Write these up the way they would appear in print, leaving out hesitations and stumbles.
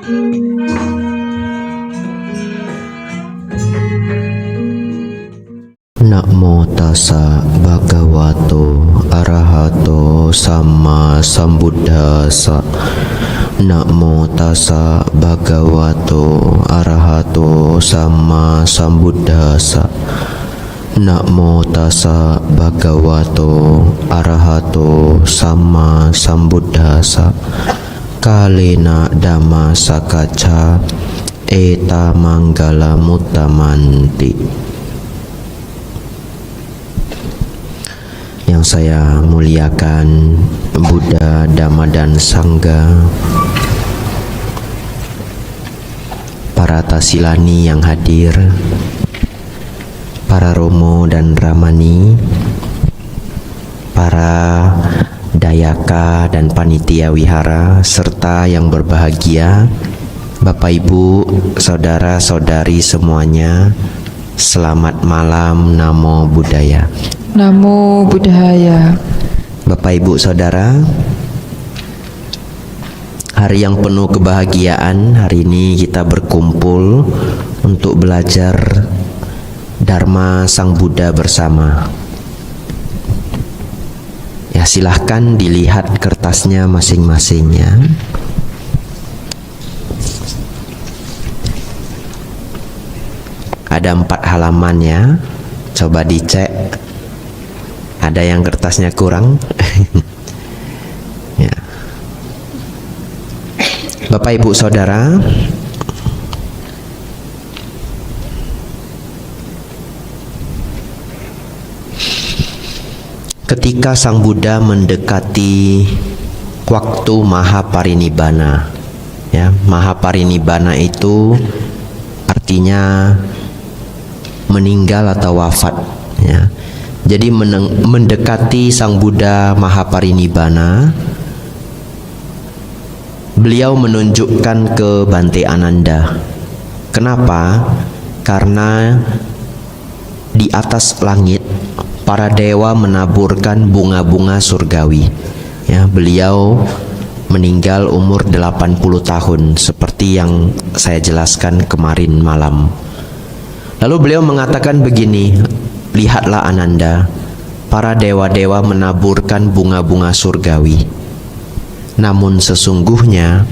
Namo tassa bhagavato arahato sama sambuddhassa. Namo tassa bhagavato arahato sama sambuddhassa. Namo tassa bhagavato arahato sama sambuddhassa. Kalena dhamma sakacca eta manggala muttamanti. Yang saya muliakan Buddha, Dhamma, dan Sangha, para tasilani yang hadir, para romo dan ramani, para dayaka dan panitia wihara, serta yang berbahagia, Bapak Ibu, saudara-saudari semuanya, selamat malam, Namo Buddhaya. Namo Buddhaya. Bapak Ibu Saudara, hari yang penuh kebahagiaan, hari ini kita berkumpul untuk belajar Dharma Sang Buddha bersama. Ya, silahkan dilihat kertasnya masing-masing ya. Ada 4 halaman ya, coba dicek. Ada yang kertasnya kurang? Ya. Bapak Ibu Saudara, ketika Sang Buddha mendekati waktu Mahaparinibbana, ya, Mahaparinibbana itu artinya meninggal atau wafat, ya. Jadi mendekati Sang Buddha Mahaparinibbana, beliau menunjukkan ke Bante Ananda. Kenapa? Karena di atas langit para dewa menaburkan bunga-bunga surgawi. Ya, beliau meninggal umur 80 tahun seperti yang saya jelaskan kemarin malam. Lalu beliau mengatakan begini, lihatlah Ananda, para dewa-dewa menaburkan bunga-bunga surgawi. Namun sesungguhnya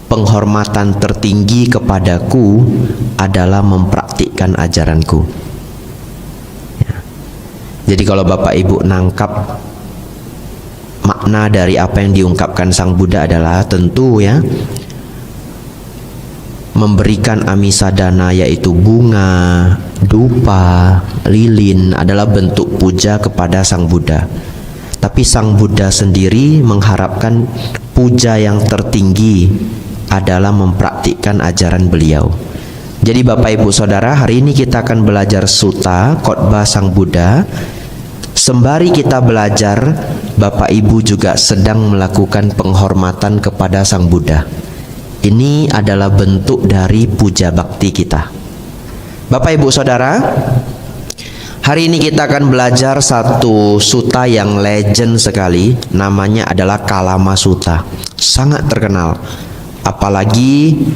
penghormatan tertinggi kepadaku adalah mempraktikkan ajaranku. Ya. Jadi kalau Bapak Ibu nangkap makna dari apa yang diungkapkan Sang Buddha adalah tentu ya, memberikan amisadana yaitu bunga, dupa, lilin adalah bentuk puja kepada Sang Buddha. Tapi Sang Buddha sendiri mengharapkan puja yang tertinggi adalah mempraktikkan ajaran beliau. Jadi Bapak Ibu Saudara, hari ini kita akan belajar sutta khotbah Sang Buddha. Sembari kita belajar, Bapak Ibu juga sedang melakukan penghormatan kepada Sang Buddha. Ini adalah bentuk dari puja bakti kita. Bapak Ibu Saudara, hari ini kita akan belajar satu sutta yang legend sekali. Namanya adalah Kalama Sutta. Sangat terkenal. Apalagi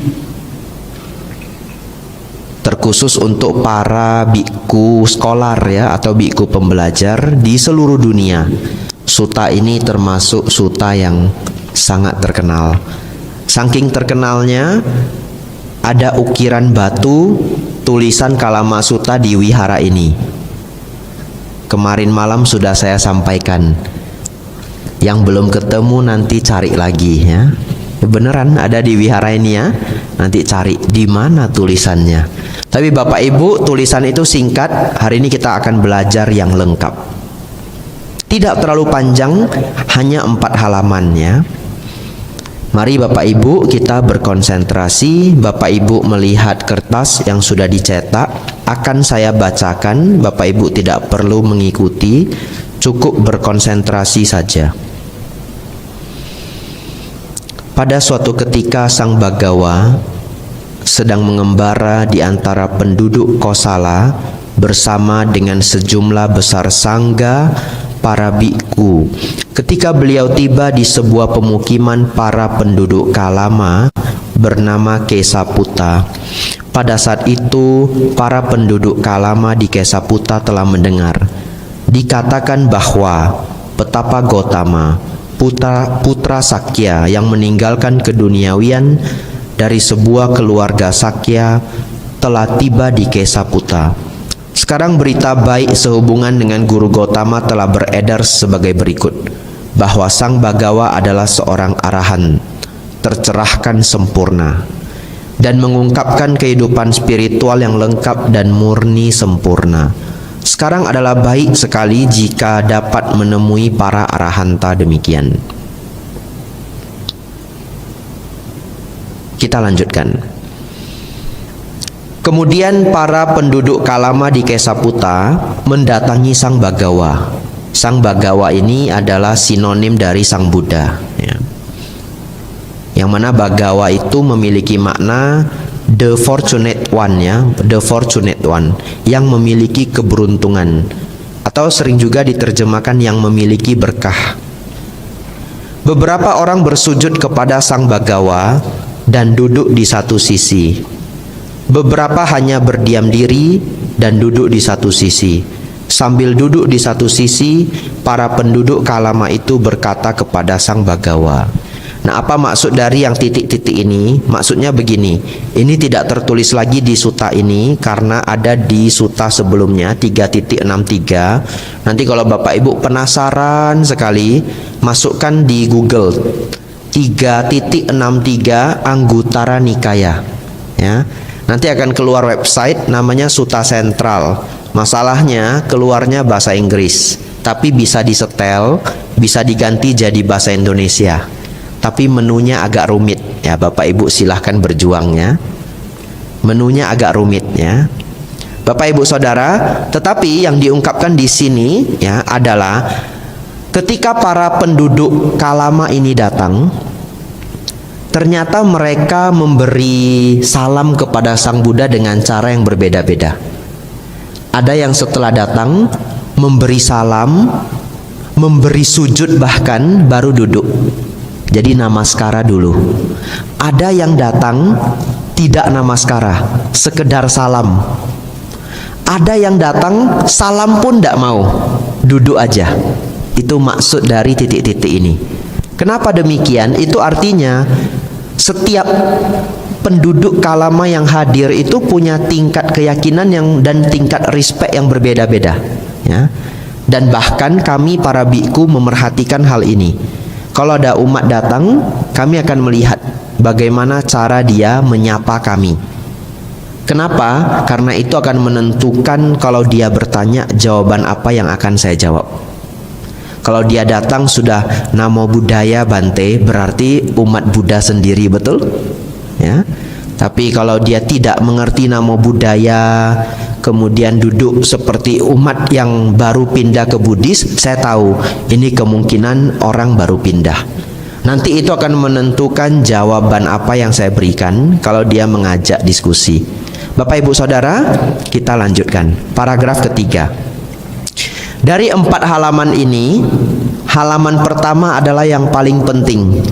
terkhusus untuk para biku scholar ya, atau biku pembelajar di seluruh dunia. Sutta ini termasuk sutta yang sangat terkenal. Saking terkenalnya, ada ukiran batu tulisan Kalama Sutta di wihara ini. Kemarin malam sudah saya sampaikan. Yang belum ketemu nanti cari lagi ya. Beneran ada di wihara ini ya. Nanti cari di mana tulisannya. Tapi Bapak Ibu, tulisan itu singkat. Hari ini kita akan belajar yang lengkap. Tidak terlalu panjang, hanya 4 halaman ya. Mari Bapak Ibu kita berkonsentrasi. Bapak Ibu melihat kertas yang sudah dicetak, akan saya bacakan. Bapak Ibu tidak perlu mengikuti, cukup berkonsentrasi saja. Pada suatu ketika Sang Bagawa sedang mengembara di antara penduduk Kosala bersama dengan sejumlah besar sangga, para biku. Ketika beliau tiba di sebuah pemukiman para penduduk Kalama bernama Kesaputa. Pada saat itu, para penduduk Kalama di Kesaputa telah mendengar. Dikatakan bahwa Petapa Gotama, putra Sakya yang meninggalkan keduniawian dari sebuah keluarga Sakya, telah tiba di Kesaputa. Sekarang berita baik sehubungan dengan Guru Gotama telah beredar sebagai berikut, bahwa Sang Bagawa adalah seorang arahan, tercerahkan sempurna, dan mengungkapkan kehidupan spiritual yang lengkap dan murni sempurna. Sekarang adalah baik sekali jika dapat menemui para arahanta demikian. Kita lanjutkan. Kemudian para penduduk Kalama di Kesaputa mendatangi Sang Bagawa. Sang Bagawa ini adalah sinonim dari Sang Buddha, ya. Yang mana Bagawa itu memiliki makna the fortunate one, ya, the fortunate one, yang memiliki keberuntungan, atau sering juga diterjemahkan yang memiliki berkah. Beberapa orang bersujud kepada Sang Bagawa dan duduk di satu sisi. Beberapa hanya berdiam diri dan duduk di satu sisi. Sambil duduk di satu sisi, para penduduk Kalama itu berkata kepada Sang Bagawa. Nah, apa maksud dari yang titik-titik ini? Maksudnya begini, ini tidak tertulis lagi di suta ini karena ada di suta sebelumnya 3.63. Nanti kalau Bapak Ibu penasaran sekali, masukkan di Google 3.63 Anguttara Nikaya, ya. Nanti akan keluar website namanya Suta Sentral. Masalahnya keluarnya bahasa Inggris, tapi bisa disetel, bisa diganti jadi bahasa Indonesia. Tapi menunya agak rumit, ya. Bapak Ibu silahkan berjuangnya. Menunya agak rumit, ya. Bapak Ibu Saudara, tetapi yang diungkapkan di sini, ya, adalah ketika para penduduk Kalama ini datang, ternyata mereka memberi salam kepada Sang Buddha dengan cara yang berbeda-beda. Ada yang setelah datang memberi salam, memberi sujud bahkan baru duduk. Jadi namaskara dulu. Ada yang datang tidak namaskara, sekedar salam. Ada yang datang salam pun tidak mau, duduk aja. Itu maksud dari titik-titik ini. Kenapa demikian? Itu artinya setiap penduduk Kalama yang hadir itu punya tingkat keyakinan dan tingkat respect yang berbeda-beda, ya. Dan bahkan kami para biku memerhatikan hal ini. Kalau ada umat datang, kami akan melihat bagaimana cara dia menyapa kami. Kenapa? Karena itu akan menentukan kalau dia bertanya jawaban apa yang akan saya jawab. Kalau dia datang sudah Namo Buddhaya Bante, berarti umat Buddha sendiri, betul? Ya. Tapi kalau dia tidak mengerti Namo Buddhaya, kemudian duduk seperti umat yang baru pindah ke Buddhis, saya tahu ini kemungkinan orang baru pindah. Nanti itu akan menentukan jawaban apa yang saya berikan kalau dia mengajak diskusi. Bapak Ibu Saudara, kita lanjutkan. Paragraf ketiga. Dari 4 halaman ini, halaman pertama adalah yang paling penting.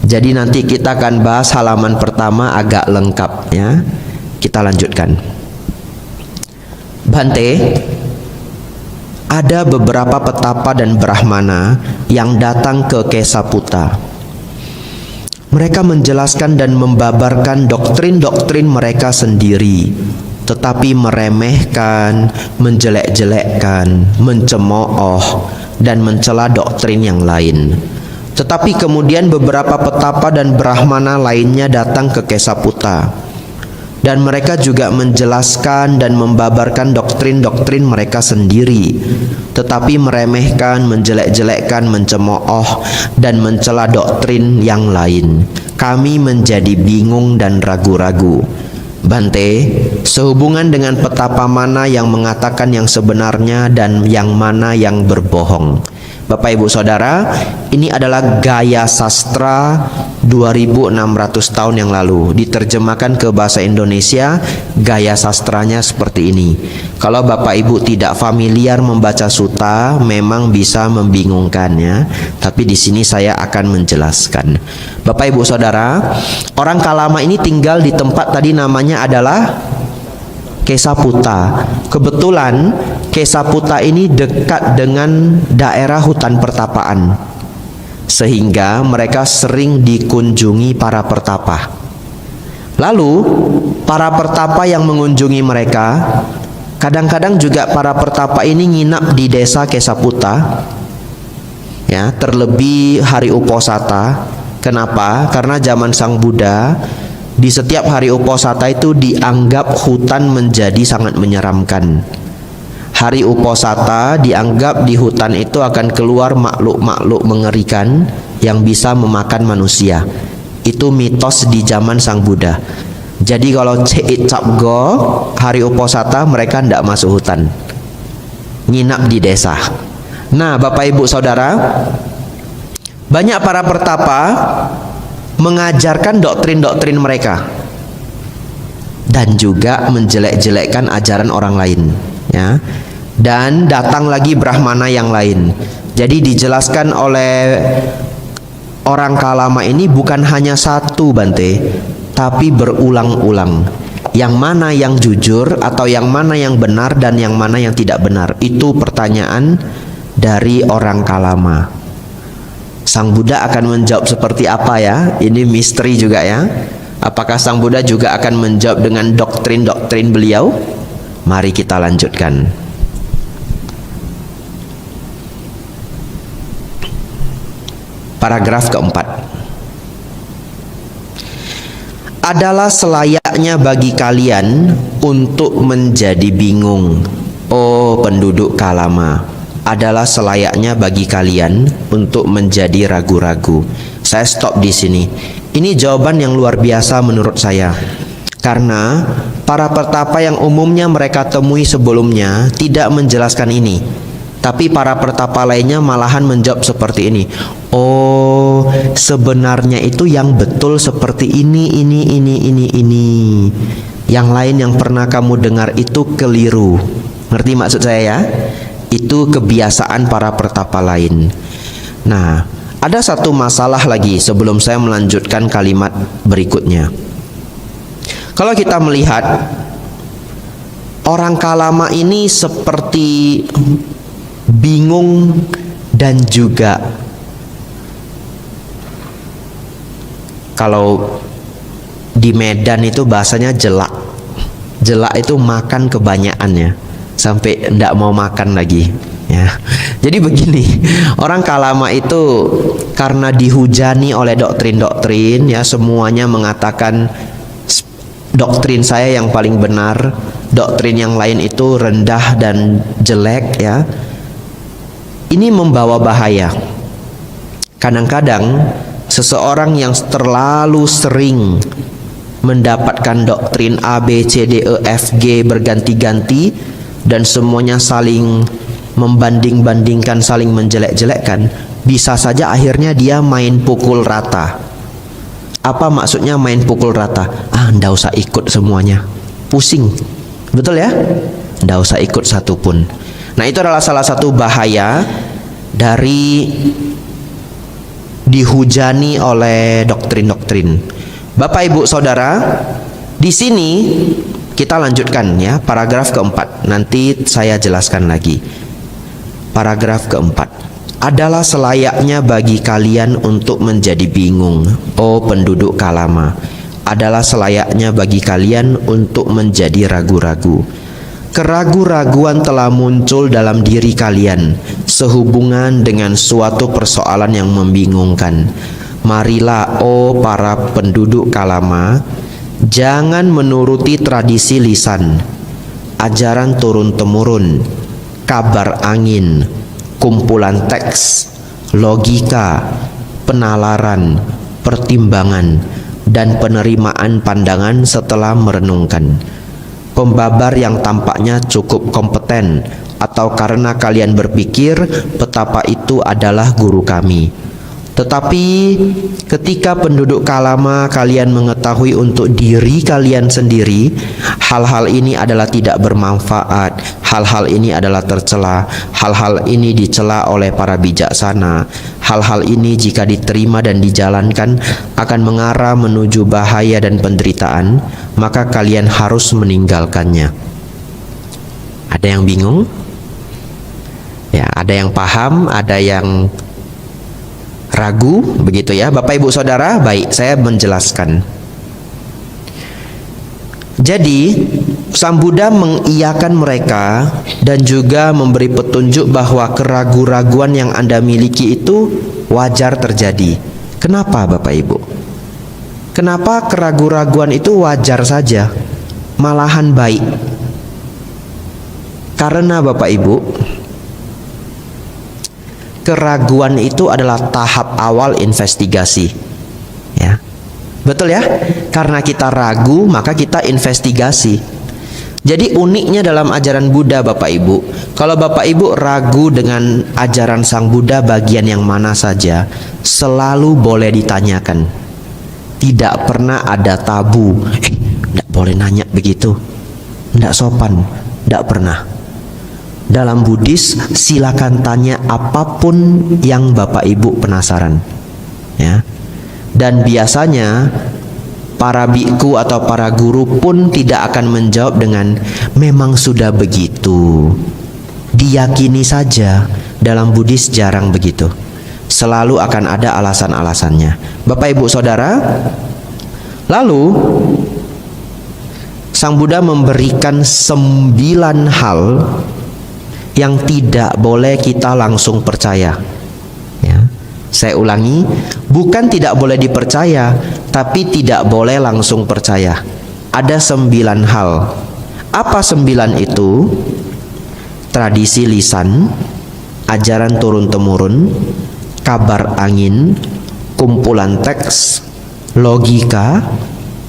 Jadi nanti kita akan bahas halaman pertama agak lengkap, ya. Kita lanjutkan. Bante, ada beberapa petapa dan brahmana yang datang ke Kesaputa. Mereka menjelaskan dan membabarkan doktrin-doktrin mereka sendiri, tetapi meremehkan, menjelek-jelekkan, mencemooh, dan mencela doktrin yang lain. Tetapi kemudian beberapa petapa dan brahmana lainnya datang ke Kesaputa, dan mereka juga menjelaskan dan membabarkan doktrin-doktrin mereka sendiri, tetapi meremehkan, menjelek-jelekkan, mencemooh, dan mencela doktrin yang lain. Kami menjadi bingung dan ragu-ragu. Bante, sehubungan dengan petapa mana yang mengatakan yang sebenarnya dan yang mana yang berbohong? Bapak Ibu Saudara, ini adalah gaya sastra 2600 tahun yang lalu. Diterjemahkan ke bahasa Indonesia, gaya sastranya seperti ini. Kalau Bapak Ibu tidak familiar membaca suta, memang bisa membingungkan ya. Tapi di sini saya akan menjelaskan. Bapak Ibu Saudara, orang Kalama ini tinggal di tempat tadi namanya adalah Kesaputa. Kebetulan Kesaputa ini dekat dengan daerah hutan pertapaan, sehingga mereka sering dikunjungi para pertapa. Lalu para pertapa yang mengunjungi mereka, kadang-kadang juga para pertapa ini nginap di desa Kesaputa, ya, terlebih hari Uposata. Kenapa? Karena zaman Sang Buddha, di setiap hari Uposata itu dianggap hutan menjadi sangat menyeramkan. Hari Uposata dianggap di hutan itu akan keluar makhluk-makhluk mengerikan yang bisa memakan manusia. Itu mitos di zaman Sang Buddha. Jadi kalau Ceit Capgo hari Uposata mereka tidak masuk hutan, nginap di desa. Nah Bapak Ibu Saudara, banyak para pertapa mengajarkan doktrin-doktrin mereka dan juga menjelek-jelekkan ajaran orang lain, ya. Dan datang lagi Brahmana yang lain. Jadi dijelaskan oleh orang Kalama ini bukan hanya satu Bante, tapi berulang-ulang. Yang mana yang jujur atau yang mana yang benar dan yang mana yang tidak benar, itu pertanyaan dari orang Kalama. Sang Buddha akan menjawab seperti apa ya? Ini misteri juga ya. Apakah Sang Buddha juga akan menjawab dengan doktrin-doktrin beliau? Mari kita lanjutkan. Paragraf keempat. Adalah selayaknya bagi kalian untuk menjadi bingung, oh penduduk Kalama. Adalah selayaknya bagi kalian untuk menjadi ragu-ragu. Saya stop di sini. Ini jawaban yang luar biasa menurut saya. Karena para pertapa yang umumnya mereka temui sebelumnya tidak menjelaskan ini. Tapi para pertapa lainnya malahan menjawab seperti ini. Oh, sebenarnya itu yang betul seperti ini. Yang lain yang pernah kamu dengar itu keliru. Ngerti maksud saya ya? Itu kebiasaan para pertapa lain. Nah, ada satu masalah lagi sebelum saya melanjutkan kalimat berikutnya. Kalau kita melihat orang Kalama ini seperti bingung dan juga, kalau di Medan itu bahasanya jelak. Jelak itu makan kebanyakannya sampai tidak mau makan lagi ya. Jadi begini, orang Kalama itu karena dihujani oleh doktrin-doktrin ya, semuanya mengatakan doktrin saya yang paling benar, doktrin yang lain itu rendah dan jelek ya. Ini membawa bahaya. Kadang-kadang seseorang yang terlalu sering mendapatkan doktrin A, B, C, D, E, F, G berganti-ganti dan semuanya saling membanding-bandingkan, saling menjelek-jelekkan, bisa saja akhirnya dia main pukul rata. Apa maksudnya main pukul rata? Ndak usah ikut semuanya, pusing. Betul ya? Ndak usah ikut satupun. Nah, itu adalah salah satu bahaya dari dihujani oleh doktrin-doktrin. Bapak Ibu Saudara, di sini kita lanjutkan ya, paragraf keempat. Nanti saya jelaskan lagi. Paragraf keempat. Adalah selayaknya bagi kalian untuk menjadi bingung, oh penduduk Kalama. Adalah selayaknya bagi kalian untuk menjadi ragu-ragu. Keragu-raguan telah muncul dalam diri kalian sehubungan dengan suatu persoalan yang membingungkan. Marilah, oh para penduduk Kalama, jangan menuruti tradisi lisan, ajaran turun-temurun, kabar angin, kumpulan teks, logika, penalaran, pertimbangan, dan penerimaan pandangan setelah merenungkan. Pembabar yang tampaknya cukup kompeten atau karena kalian berpikir betapa itu adalah guru kami. Tetapi ketika penduduk Kalama kalian mengetahui untuk diri kalian sendiri, hal-hal ini adalah tidak bermanfaat, hal-hal ini adalah tercela, hal-hal ini dicela oleh para bijaksana, hal-hal ini jika diterima dan dijalankan akan mengarah menuju bahaya dan penderitaan, maka kalian harus meninggalkannya. Ada yang bingung? Ya, ada yang paham, ada yang ragu, begitu ya Bapak Ibu Saudara. Baik, saya menjelaskan. Jadi Sang Buddha mengiyakan mereka dan juga memberi petunjuk bahwa keraguan-raguan yang Anda miliki itu wajar terjadi. Kenapa Bapak Ibu? Kenapa keraguan-raguan itu wajar saja, malahan baik? Karena Bapak Ibu, keraguan itu adalah tahap awal investigasi, ya, betul ya? Karena kita ragu, maka kita investigasi. Jadi uniknya dalam ajaran Buddha Bapak Ibu, kalau Bapak Ibu ragu dengan ajaran Sang Buddha bagian yang mana saja, selalu boleh ditanyakan. Tidak pernah ada tabu. Tidak boleh nanya begitu, tidak sopan, tidak pernah. Dalam Buddhis silakan tanya apapun yang Bapak Ibu penasaran, ya. Dan biasanya para biku atau para guru pun tidak akan menjawab dengan memang sudah begitu. Diyakini saja. Dalam Buddhis jarang begitu. Selalu akan ada alasan-alasannya. Bapak Ibu Saudara, lalu Sang Buddha memberikan 9 hal yang tidak boleh kita langsung percaya, ya. Saya ulangi, bukan tidak boleh dipercaya, tapi tidak boleh langsung percaya. Ada 9 hal. Apa 9 itu? Tradisi lisan, ajaran turun-temurun, kabar angin, kumpulan teks, logika,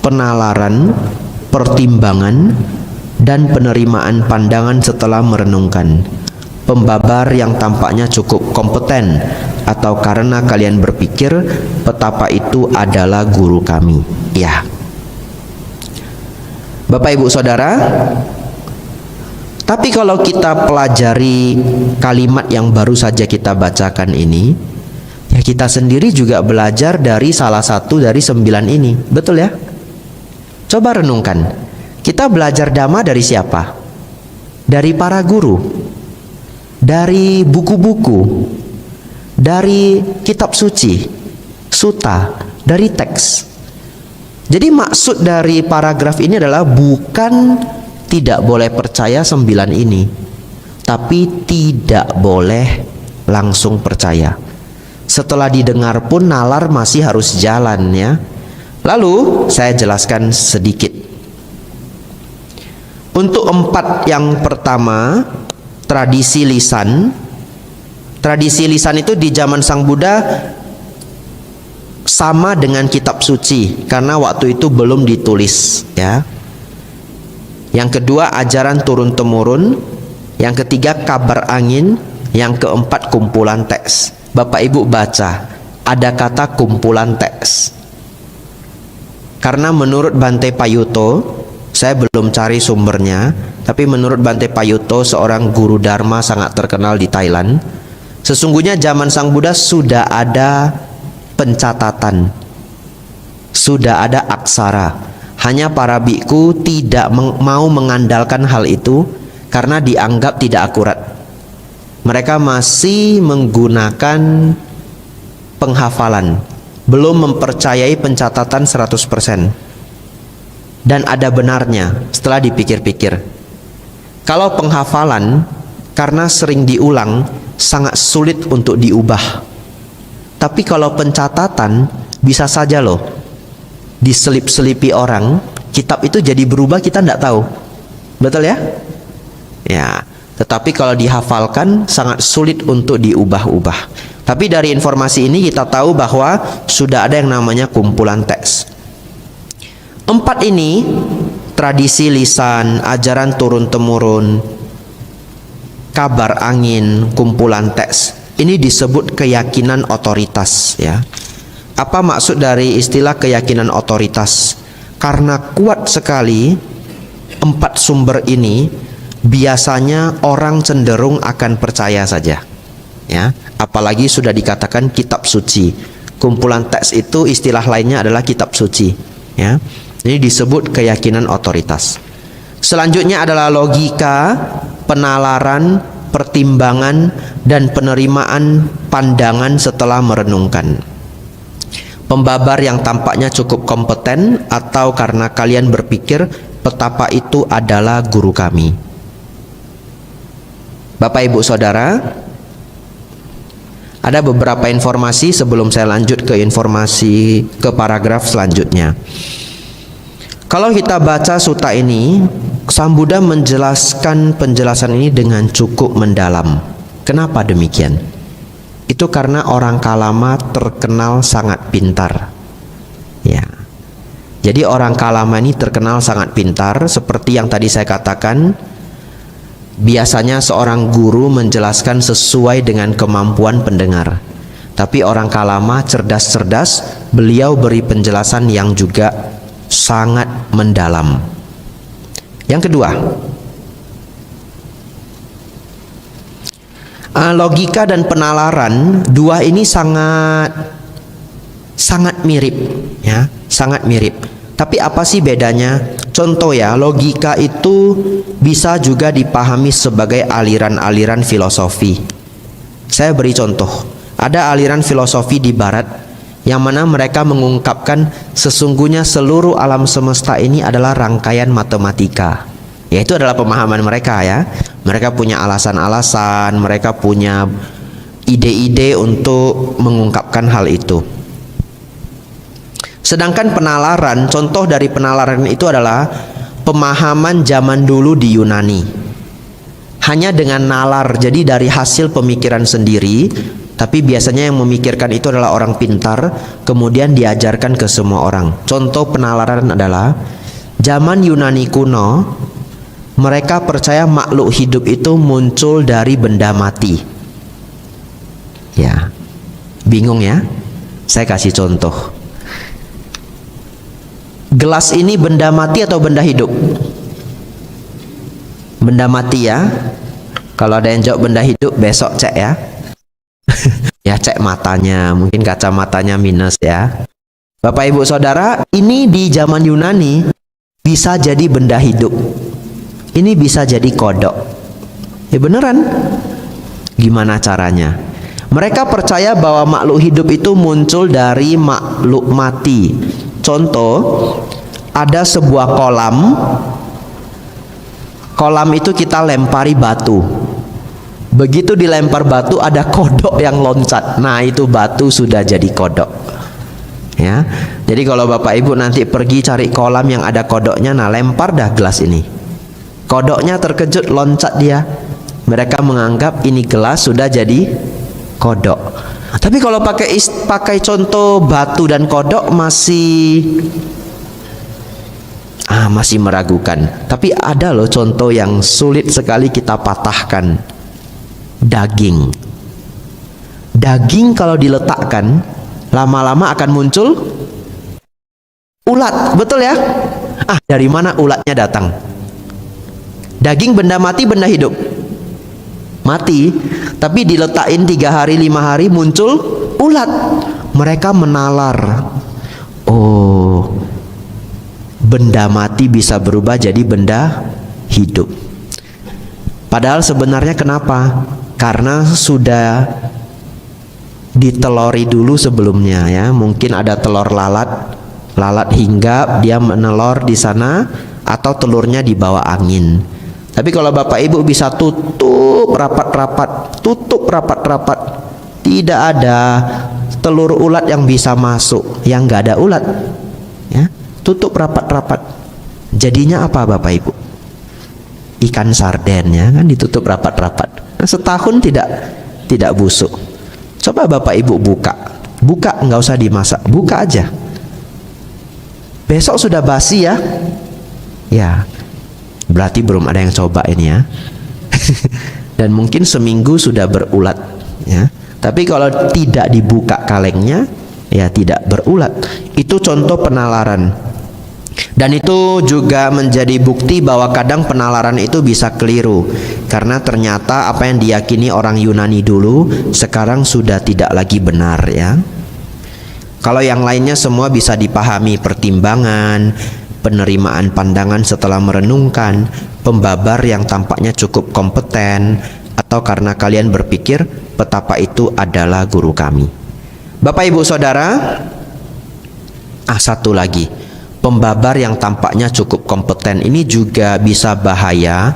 penalaran, pertimbangan, dan penerimaan pandangan setelah merenungkan. Pembabar yang tampaknya cukup kompeten, atau karena kalian berpikir betapa itu adalah guru kami. Ya, Bapak Ibu Saudara, tapi kalau kita pelajari kalimat yang baru saja kita bacakan ini, ya kita sendiri juga belajar dari salah satu dari 9 ini, betul ya? Coba renungkan, kita belajar Dhamma dari siapa? Dari para guru, dari buku-buku, dari kitab suci, sutta, dari teks. Jadi maksud dari paragraf ini adalah bukan tidak boleh percaya 9 ini, tapi tidak boleh langsung percaya. Setelah didengar pun nalar masih harus jalan, ya. Lalu saya jelaskan sedikit. Untuk 4 yang pertama, tradisi lisan. Tradisi lisan itu di zaman Sang Buddha sama dengan kitab suci karena waktu itu belum ditulis, ya. Yang kedua, ajaran turun-temurun. Yang ketiga, kabar angin. Yang keempat, kumpulan teks. Bapak Ibu baca, ada kata kumpulan teks. Karena menurut Bante Payutto, saya belum cari sumbernya, tapi menurut Bante Payutto, seorang guru Dharma sangat terkenal di Thailand, sesungguhnya zaman Sang Buddha sudah ada pencatatan, sudah ada aksara. Hanya para biku tidak mau mengandalkan hal itu karena dianggap tidak akurat. Mereka masih menggunakan penghafalan, belum mempercayai pencatatan 100%. Dan ada benarnya setelah dipikir-pikir. Kalau penghafalan karena sering diulang sangat sulit untuk diubah. Tapi kalau pencatatan bisa saja loh diselip-selipi orang, kitab itu jadi berubah, kita tidak tahu. Betul ya? Ya, tetapi kalau dihafalkan sangat sulit untuk diubah-ubah. Tapi dari informasi ini kita tahu bahwa sudah ada yang namanya kumpulan teks. 4 ini, tradisi lisan, ajaran turun-temurun, kabar angin, kumpulan teks. Ini disebut keyakinan otoritas ya. Apa maksud dari istilah keyakinan otoritas? Karena kuat sekali 4 sumber ini, biasanya orang cenderung akan percaya saja. Ya, apalagi sudah dikatakan kitab suci. Kumpulan teks itu istilah lainnya adalah kitab suci. Ya, ini disebut keyakinan otoritas. Selanjutnya adalah logika, penalaran, pertimbangan, dan penerimaan pandangan setelah merenungkan. Pembabar yang tampaknya cukup kompeten atau karena kalian berpikir petapa itu adalah guru kami. Bapak Ibu Saudara, ada beberapa informasi sebelum saya lanjut ke informasi ke paragraf selanjutnya. Kalau kita baca sutta ini, Sang Buddha menjelaskan penjelasan ini dengan cukup mendalam. Kenapa demikian? Itu karena orang Kalama terkenal sangat pintar. Ya. Jadi orang Kalama ini terkenal sangat pintar, seperti yang tadi saya katakan. Biasanya seorang guru menjelaskan sesuai dengan kemampuan pendengar. Tapi orang Kalama cerdas-cerdas, beliau beri penjelasan yang juga sangat mendalam. Yang kedua, logika dan penalaran, dua ini sangat mirip ya, sangat mirip. Tapi apa sih bedanya? Contoh ya, logika itu bisa juga dipahami sebagai aliran-aliran filosofi. Saya beri contoh. Ada aliran filosofi di barat yang mana mereka mengungkapkan sesungguhnya seluruh alam semesta ini adalah rangkaian matematika. Ya, itu adalah pemahaman mereka ya. Mereka punya alasan-alasan, mereka punya ide-ide untuk mengungkapkan hal itu. Sedangkan penalaran, contoh dari penalaran itu adalah pemahaman zaman dulu di Yunani. Hanya dengan nalar, jadi dari hasil pemikiran sendiri, tapi biasanya yang memikirkan itu adalah orang pintar, kemudian diajarkan ke semua orang. Contoh penalaran adalah zaman Yunani kuno, mereka percaya makhluk hidup itu muncul dari benda mati. Ya, bingung ya? Saya kasih contoh. Gelas ini benda mati atau benda hidup? Benda mati ya. Kalau ada yang jawab benda hidup, besok cek ya. Ya, cek matanya, mungkin kacamatanya minus ya. Bapak Ibu Saudara, ini di zaman Yunani bisa jadi benda hidup. Ini bisa jadi kodok. Ya beneran. Gimana caranya? Mereka percaya bahwa makhluk hidup itu muncul dari makhluk mati. Contoh, ada sebuah kolam. Kolam itu kita lempari batu. Begitu dilempar batu, ada kodok yang loncat. Nah, itu batu sudah jadi kodok. Ya. Jadi kalau Bapak Ibu nanti pergi cari kolam yang ada kodoknya, nah lempar dah gelas ini. Kodoknya terkejut, loncat dia. Mereka menganggap ini gelas sudah jadi kodok. Tapi kalau pakai contoh batu dan kodok masih meragukan. Tapi ada loh contoh yang sulit sekali kita patahkan. Daging. Daging kalau diletakkan, lama-lama akan muncul ulat, betul ya? Dari mana ulatnya datang? Daging benda mati, benda hidup? Mati. Tapi diletakin 3 hari, 5 hari muncul ulat. Mereka menalar. Oh, benda mati bisa berubah jadi benda hidup. Padahal sebenarnya kenapa? Karena sudah ditelori dulu sebelumnya ya. Mungkin ada telur lalat hinggap, dia menelor di sana, atau telurnya dibawa angin. Tapi kalau Bapak Ibu bisa tutup rapat-rapat, tidak ada telur ulat yang bisa masuk, yang nggak ada ulat ya. Tutup rapat-rapat, jadinya apa Bapak Ibu? Ikan sarden ya kan, ditutup rapat-rapat. Nah, setahun tidak busuk. Coba Bapak Ibu buka, nggak usah dimasak, buka aja. Besok sudah basi ya. Ya, berarti belum ada yang coba ini ya. dan mungkin seminggu sudah berulat, ya. Tapi kalau tidak dibuka kalengnya, ya tidak berulat. Itu contoh penalaran. Dan itu juga menjadi bukti bahwa kadang penalaran itu bisa keliru, karena ternyata apa yang diyakini orang Yunani dulu sekarang sudah tidak lagi benar, ya. Kalau yang lainnya semua bisa dipahami, pertimbangan, penerimaan pandangan setelah merenungkan, pembabar yang tampaknya cukup kompeten, atau karena kalian berpikir betapa itu adalah guru kami. Bapak Ibu Saudara, satu lagi, pembabar yang tampaknya cukup kompeten ini juga bisa bahaya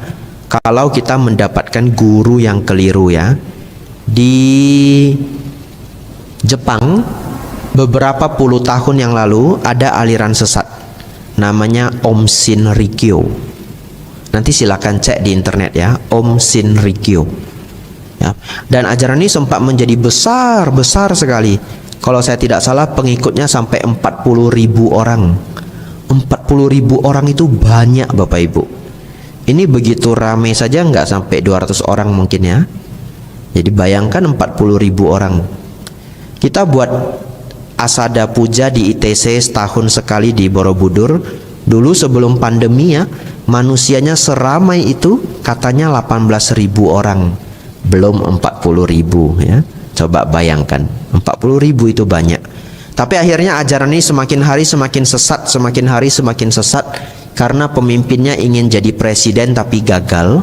kalau kita mendapatkan guru yang keliru, ya. Di Jepang beberapa puluh tahun yang lalu ada aliran sesat namanya Om Shinrikyo. Nanti silakan cek di internet, ya, Om Shinrikyo, ya. Dan ajaran ini sempat menjadi besar sekali. Kalau saya tidak salah pengikutnya sampai 40.000 orang. 40.000 orang itu banyak, Bapak Ibu. Ini begitu ramai saja nggak sampai 200 orang mungkin, ya. Jadi bayangkan 40.000 orang. Kita buat asada puja di ITC setahun sekali di Borobudur. Dulu sebelum pandemi, ya, manusianya seramai itu katanya 18.000 orang, belum 40.000, ya. Coba bayangkan, 40.000 itu banyak. Tapi akhirnya ajaran ini semakin hari semakin sesat, semakin hari semakin sesat, karena pemimpinnya ingin jadi presiden tapi gagal,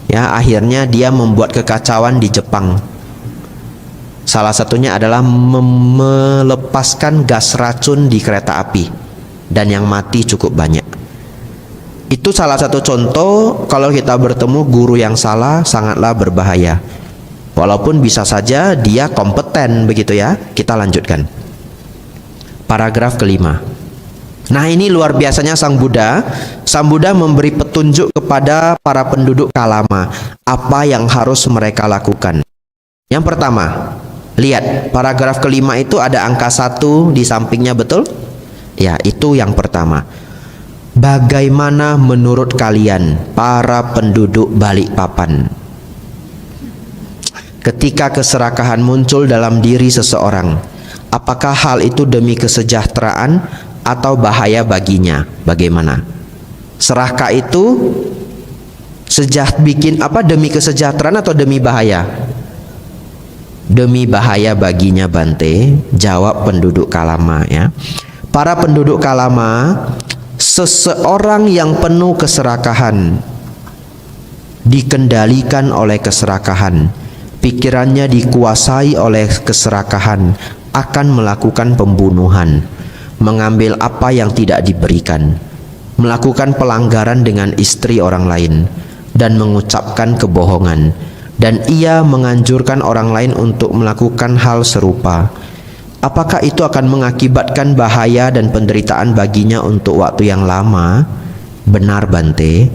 ya. Akhirnya dia membuat kekacauan di Jepang. Salah satunya adalah melepaskan gas racun di kereta api, dan yang mati cukup banyak. Itu salah satu contoh kalau kita bertemu guru yang salah sangatlah berbahaya. Walaupun bisa saja dia kompeten, begitu, ya. Kita lanjutkan. Paragraf kelima. Nah, ini luar biasanya Sang Buddha. Sang Buddha memberi petunjuk kepada para penduduk Kalama apa yang harus mereka lakukan. Yang pertama, lihat paragraf kelima itu ada angka 1 di sampingnya, betul? Ya, itu yang pertama. Bagaimana menurut kalian para penduduk Balikpapan, ketika keserakahan muncul dalam diri seseorang, apakah hal itu demi kesejahteraan atau bahaya baginya? Bagaimana? Serakah itu bikin apa, demi kesejahteraan atau demi bahaya? Demi bahaya baginya, Bante, jawab penduduk Kalama, ya. Para penduduk Kalama, seseorang yang penuh keserakahan, dikendalikan oleh keserakahan, pikirannya dikuasai oleh keserakahan, akan melakukan pembunuhan, mengambil apa yang tidak diberikan, melakukan pelanggaran dengan istri orang lain, dan mengucapkan kebohongan. Dan ia menganjurkan orang lain untuk melakukan hal serupa. Apakah itu akan mengakibatkan bahaya dan penderitaan baginya untuk waktu yang lama? Benar, Bante.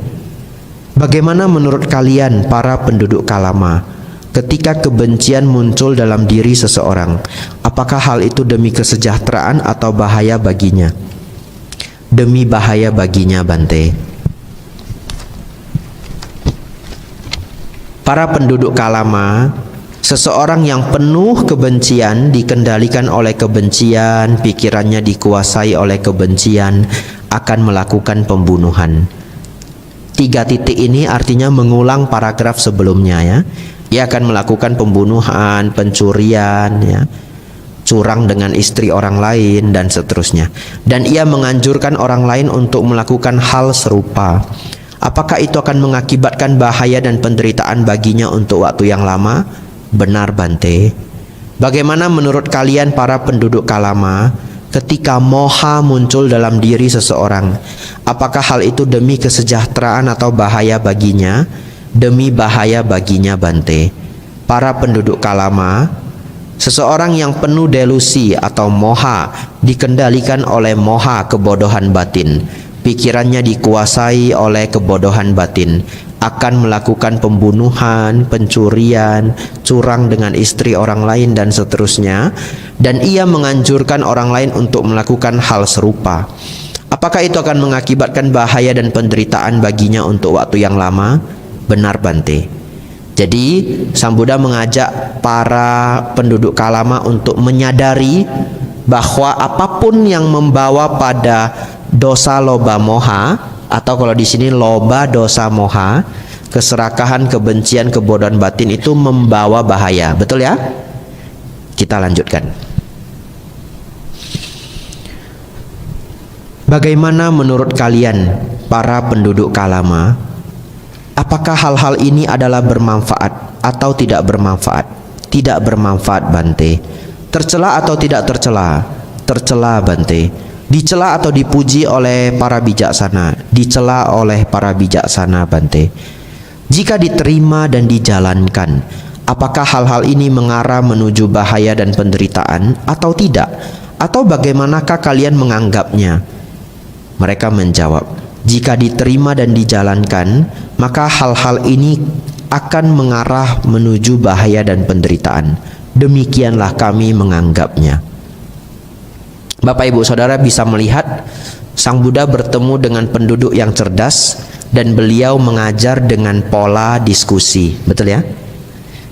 Bagaimana menurut kalian para penduduk Kalama, ketika kebencian muncul dalam diri seseorang, apakah hal itu demi kesejahteraan atau bahaya baginya? Demi bahaya baginya, Bante. Para penduduk Kalama, seseorang yang penuh kebencian, dikendalikan oleh kebencian, pikirannya dikuasai oleh kebencian, akan melakukan pembunuhan. 3 titik ini artinya mengulang paragraf sebelumnya, ya. Ia akan melakukan pembunuhan, pencurian, ya, curang dengan istri orang lain, dan seterusnya. Dan ia menganjurkan orang lain untuk melakukan hal serupa. Apakah itu akan mengakibatkan bahaya dan penderitaan baginya untuk waktu yang lama? Benar, Bante. Bagaimana menurut kalian para penduduk Kalama, ketika moha muncul dalam diri seseorang, apakah hal itu demi kesejahteraan atau bahaya baginya? Demi bahaya baginya, Bante. Para penduduk Kalama, seseorang yang penuh delusi atau moha, dikendalikan oleh moha kebodohan batin, pikirannya dikuasai oleh kebodohan batin, akan melakukan pembunuhan, pencurian, curang dengan istri orang lain, dan seterusnya. Dan ia menganjurkan orang lain untuk melakukan hal serupa. Apakah itu akan mengakibatkan bahaya dan penderitaan baginya untuk waktu yang lama? Benar, Bante. Jadi Sang Buddha mengajak para penduduk Kalama untuk menyadari bahwa apapun yang membawa pada dosa loba moha, atau kalau di sini loba dosa moha, keserakahan, kebencian, kebodohan batin, itu membawa bahaya. Betul ya? Kita lanjutkan. Bagaimana menurut kalian para penduduk Kalama? Apakah hal-hal ini adalah bermanfaat atau tidak bermanfaat? Tidak bermanfaat, Bante. Tercela atau tidak tercela? Tercela, Bante. Dicela atau dipuji oleh para bijaksana? Dicela oleh para bijaksana, Bante. Jika diterima dan dijalankan, apakah hal-hal ini mengarah menuju bahaya dan penderitaan atau tidak? Atau bagaimanakah kalian menganggapnya? Mereka menjawab, jika diterima dan dijalankan, maka hal-hal ini akan mengarah menuju bahaya dan penderitaan. Demikianlah kami menganggapnya. Bapak Ibu Saudara bisa melihat Sang Buddha bertemu dengan penduduk yang cerdas dan beliau mengajar dengan pola diskusi. Betul ya?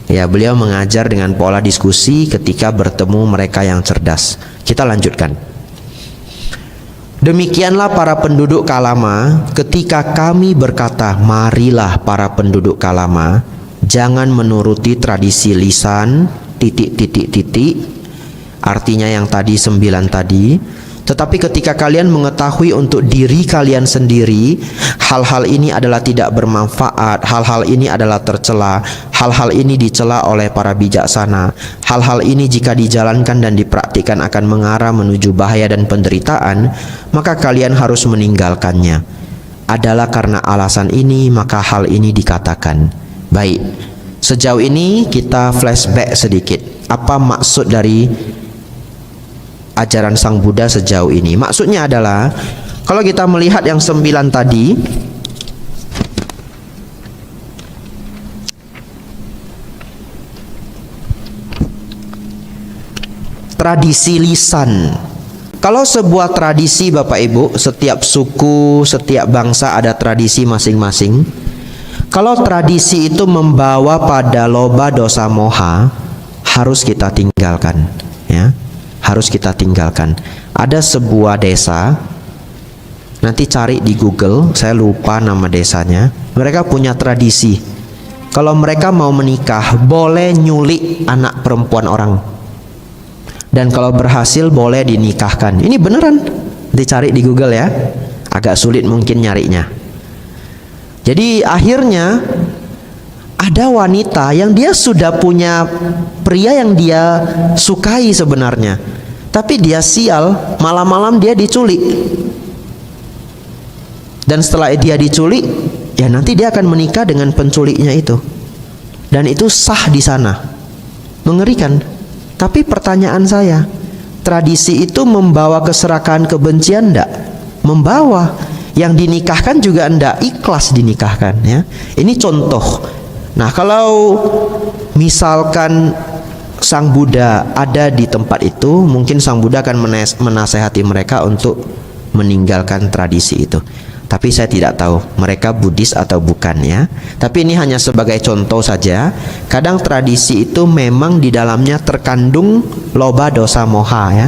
Ya, beliau mengajar dengan pola diskusi ketika bertemu mereka yang cerdas. Kita lanjutkan. Demikianlah para penduduk Kalama ketika kami berkata, marilah para penduduk Kalama, jangan menuruti tradisi lisan, titik, artinya yang tadi 9 tadi. Tetapi ketika kalian mengetahui untuk diri kalian sendiri, hal-hal ini adalah tidak bermanfaat, hal-hal ini adalah tercela, hal-hal ini dicela oleh para bijaksana, hal-hal ini jika dijalankan dan dipraktikkan akan mengarah menuju bahaya dan penderitaan, maka kalian harus meninggalkannya. Adalah karena alasan ini maka hal ini dikatakan. Baik, sejauh ini kita flashback sedikit. Apa maksud dari ajaran Sang Buddha sejauh ini? Maksudnya adalah, kalau kita melihat yang 9 tadi, tradisi lisan. Kalau sebuah tradisi, Bapak Ibu, setiap suku, setiap bangsa ada tradisi masing-masing. Kalau tradisi itu membawa pada loba dosa moha, harus kita tinggalkan, ya. Harus kita tinggalkan. Ada sebuah desa, nanti cari di Google, saya lupa nama desanya. Mereka punya tradisi, kalau mereka mau menikah boleh nyulik anak perempuan orang, dan kalau berhasil boleh dinikahkan. Ini beneran, dicari di Google ya. Agak sulit mungkin nyarinya. Jadi akhirnya ada wanita yang dia sudah punya pria yang dia sukai sebenarnya, tapi dia sial, malam-malam dia diculik. Dan setelah dia diculik, ya nanti dia akan menikah dengan penculiknya itu. Dan itu sah di sana. Mengerikan. Tapi pertanyaan saya, tradisi itu membawa keserakahan, kebencian enggak? Membawa. Yang dinikahkan juga enggak ikhlas dinikahkan, ya. Ini contoh. Nah, kalau misalkan Sang Buddha ada di tempat itu, mungkin Sang Buddha akan menasehati mereka untuk meninggalkan tradisi itu. Tapi saya tidak tahu mereka Buddhis atau bukan, ya. Tapi ini hanya sebagai contoh saja. Kadang tradisi itu memang di dalamnya terkandung loba dosa moha, ya.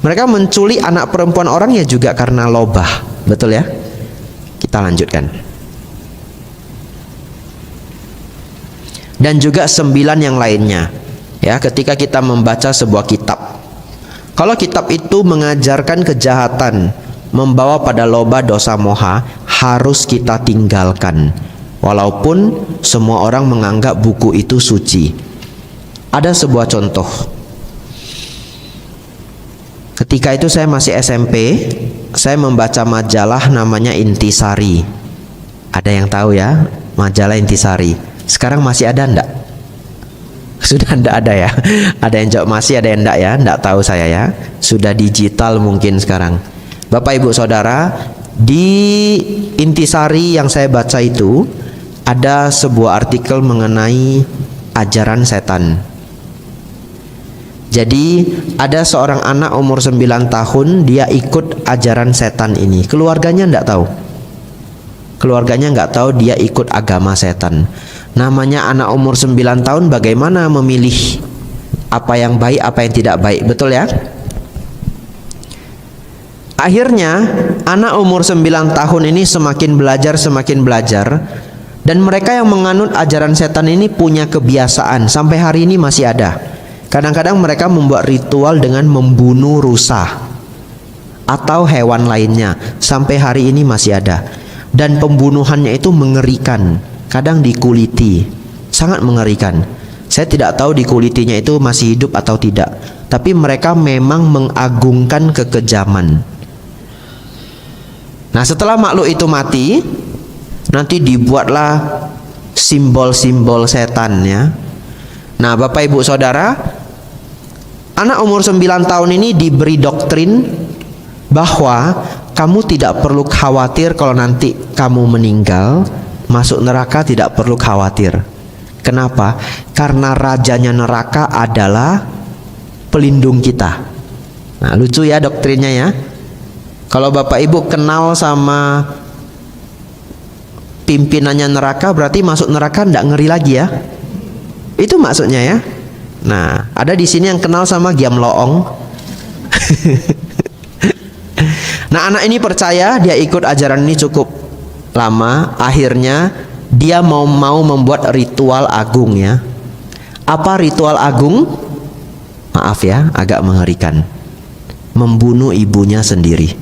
Mereka menculik anak perempuan orang ya juga karena loba. Betul ya? Kita lanjutkan. Dan juga 9 yang lainnya, ya, ketika kita membaca sebuah kitab, kalau kitab itu mengajarkan kejahatan, membawa pada loba dosa moha, harus kita tinggalkan, walaupun semua orang menganggap buku itu suci. Ada sebuah contoh. Ketika itu saya masih SMP, saya membaca majalah namanya Intisari. Ada yang tahu ya majalah Intisari? Sekarang masih ada enggak? Sudah enggak ada ya? Ada yang jawab masih, ada yang enggak ya? Enggak tahu saya ya. Sudah digital mungkin sekarang. Bapak Ibu Saudara, di Intisari yang saya baca itu ada sebuah artikel mengenai ajaran setan. Jadi ada seorang anak umur 9 tahun, dia ikut ajaran setan ini. Keluarganya enggak tahu. Keluarganya enggak tahu dia ikut agama setan. Namanya anak umur 9 tahun, bagaimana memilih apa yang baik, apa yang tidak baik, betul ya? Akhirnya anak umur 9 tahun ini semakin belajar, dan mereka yang menganut ajaran setan ini punya kebiasaan sampai hari ini masih ada. Kadang-kadang mereka membuat ritual dengan membunuh rusa atau hewan lainnya, sampai hari ini masih ada. Dan pembunuhannya itu mengerikan, kadang dikuliti, sangat mengerikan. Saya tidak tahu dikulitinya itu masih hidup atau tidak, tapi mereka memang mengagungkan kekejaman. Nah, setelah makhluk itu mati, nanti dibuatlah simbol-simbol setan ya. Nah, Bapak Ibu Saudara, anak umur 9 tahun ini diberi doktrin bahwa kamu tidak perlu khawatir kalau nanti kamu meninggal, masuk neraka tidak perlu khawatir. Kenapa? Karena rajanya neraka adalah pelindung kita. Nah, lucu ya doktrinnya ya. Kalau Bapak Ibu kenal sama pimpinannya neraka, berarti masuk neraka tidak ngeri lagi ya. Itu maksudnya ya. Nah, ada di sini yang kenal sama Giam Loong. Nah, anak ini percaya, dia ikut ajaran ini cukup lama. Akhirnya dia mau membuat ritual agung ya. Apa ritual agung? Maaf ya, agak mengerikan. Membunuh ibunya sendiri.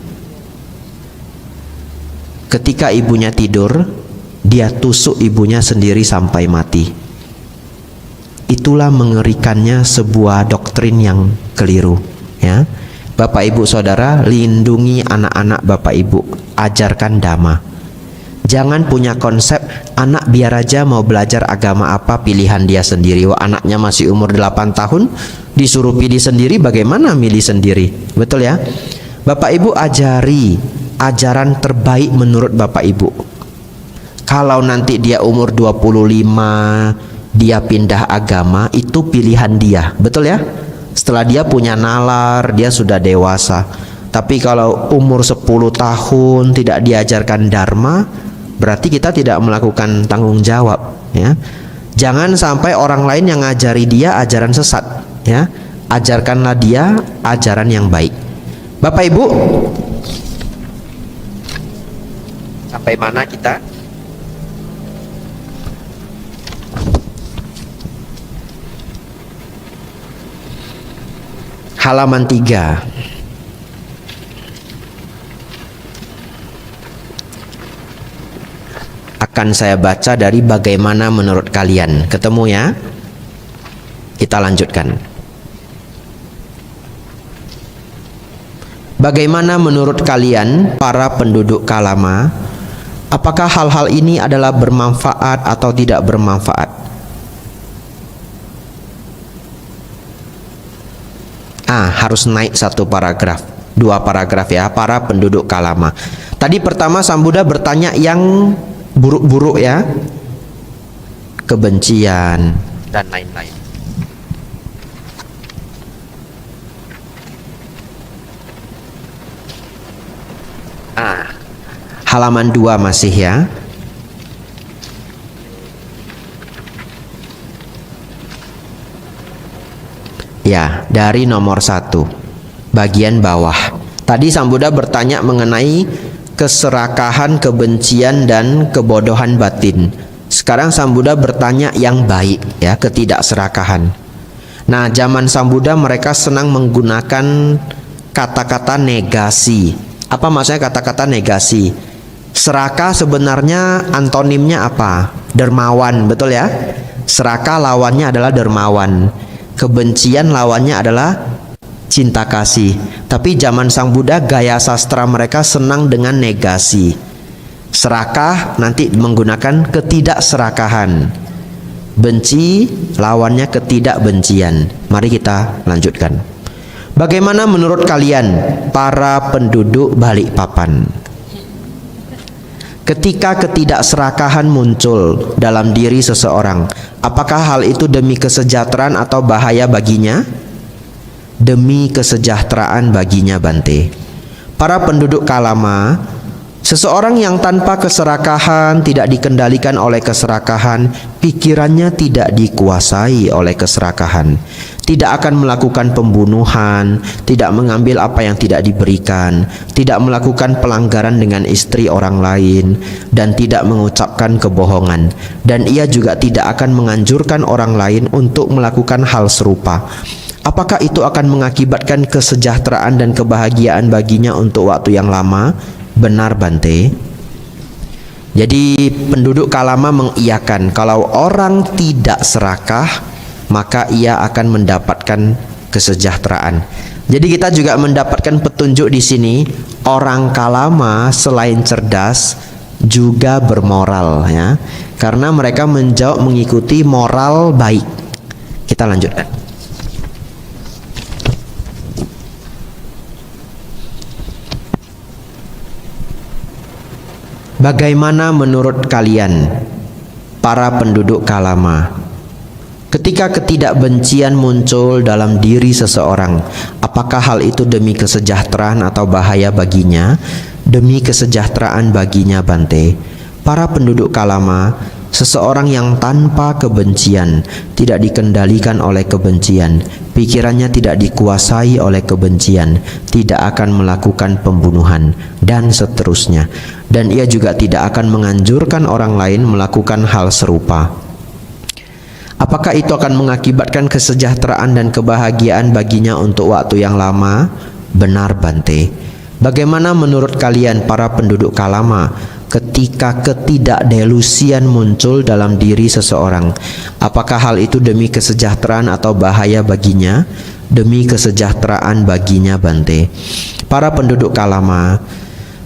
Ketika ibunya tidur, dia tusuk ibunya sendiri sampai mati. Itulah mengerikannya sebuah doktrin yang keliru ya. Bapak Ibu Saudara, lindungi anak-anak Bapak Ibu, ajarkan dhamma. Jangan punya konsep anak biar aja mau belajar agama apa, pilihan dia sendiri. Wah, anaknya masih umur 8 tahun disuruh pilih sendiri, bagaimana milih sendiri? Betul ya? Bapak Ibu ajari ajaran terbaik menurut Bapak Ibu. Kalau nanti dia umur 25, dia pindah agama, itu pilihan dia, betul ya? Setelah dia punya nalar, dia sudah dewasa. Tapi kalau umur 10 tahun tidak diajarkan dharma, berarti kita tidak melakukan tanggung jawab ya. Jangan sampai orang lain yang ngajari dia ajaran sesat ya. Ajarkanlah dia ajaran yang baik. Bapak Ibu, sampai mana kita? Halaman 3. Akan saya baca dari bagaimana menurut kalian. Ketemu ya? Kita lanjutkan. Bagaimana menurut kalian para penduduk Kalama? Apakah hal-hal ini adalah bermanfaat atau tidak bermanfaat? Harus naik 1 paragraf, 2 paragraf ya, para penduduk Kalama. Tadi pertama Sang Buddha bertanya yang buruk-buruk ya, kebencian dan lain-lain. Halaman 2 masih ya. Ya, dari nomor 1 bagian bawah. Tadi Sang Buddha bertanya mengenai keserakahan, kebencian dan kebodohan batin. Sekarang Sang Buddha bertanya yang baik ya, ketidakserakahan. Nah, zaman Sang Buddha mereka senang menggunakan kata-kata negasi. Apa maksudnya kata-kata negasi? Serakah sebenarnya antonimnya apa? Dermawan, betul ya? Serakah lawannya adalah dermawan. Kebencian lawannya adalah cinta kasih. Tapi zaman Sang Buddha gaya sastra mereka senang dengan negasi. Serakah nanti menggunakan ketidakserakahan. Benci lawannya ketidakbencian. Mari kita lanjutkan. Bagaimana menurut kalian para penduduk Balikpapan? Ketika ketidakserakahan muncul dalam diri seseorang, apakah hal itu demi kesejahteraan atau bahaya baginya? Demi kesejahteraan baginya, Bante. Para penduduk Kalama Seseorang yang tanpa keserakahan, tidak dikendalikan oleh keserakahan, pikirannya tidak dikuasai oleh keserakahan, tidak akan melakukan pembunuhan, tidak mengambil apa yang tidak diberikan, tidak melakukan pelanggaran dengan istri orang lain, dan tidak mengucapkan kebohongan. Dan ia juga tidak akan menganjurkan orang lain untuk melakukan hal serupa. Apakah itu akan mengakibatkan kesejahteraan dan kebahagiaan baginya untuk waktu yang lama? Benar, Bante. Jadi penduduk Kalama mengiyakan kalau orang tidak serakah maka ia akan mendapatkan kesejahteraan. Jadi kita juga mendapatkan petunjuk di sini, orang Kalama selain cerdas juga bermoral, ya. Karena mereka menjauh mengikuti moral baik. Kita lanjutkan. Bagaimana menurut kalian, para penduduk Kalama, ketika ketidakbencian muncul dalam diri seseorang, apakah hal itu demi kesejahteraan atau bahaya baginya? Demi kesejahteraan baginya, Bante. Para penduduk Kalama, seseorang yang tanpa kebencian, tidak dikendalikan oleh kebencian, pikirannya tidak dikuasai oleh kebencian, tidak akan melakukan pembunuhan, dan seterusnya. Dan ia juga tidak akan menganjurkan orang lain melakukan hal serupa. Apakah itu akan mengakibatkan kesejahteraan dan kebahagiaan baginya untuk waktu yang lama? Benar, Bante. Bagaimana menurut kalian, para penduduk Kalama, ketika ketidakdelusian muncul dalam diri seseorang, apakah hal itu demi kesejahteraan atau bahaya baginya? Demi kesejahteraan baginya, Bante. Para penduduk Kalama,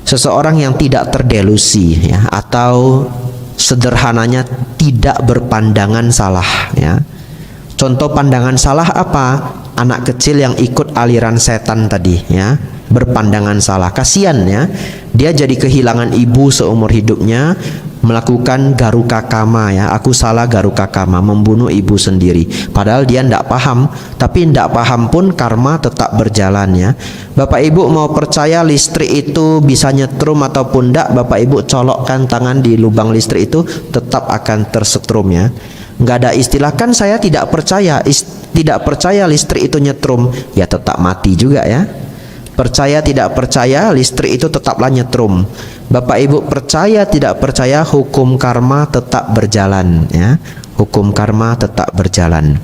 seseorang yang tidak terdelusi, ya, atau sederhananya tidak berpandangan salah, ya. Contoh pandangan salah apa? Anak kecil yang ikut aliran setan tadi, ya, berpandangan salah. Kasihan, ya, dia jadi kehilangan ibu seumur hidupnya, melakukan garuka kama, ya, aku salah garuka kama, membunuh ibu sendiri. Padahal dia tidak paham, tapi tidak paham pun karma tetap berjalan, ya. Bapak Ibu mau percaya listrik itu bisa nyetrum ataupun tidak, Bapak Ibu colokkan tangan di lubang listrik itu tetap akan tersetrum, ya. Nggak ada istilah kan saya tidak percaya, tidak percaya listrik itu nyetrum, ya tetap mati juga, ya. Percaya tidak percaya listrik itu tetaplah nyetrum. Bapak Ibu percaya tidak percaya hukum karma tetap berjalan, ya. Hukum karma tetap berjalan.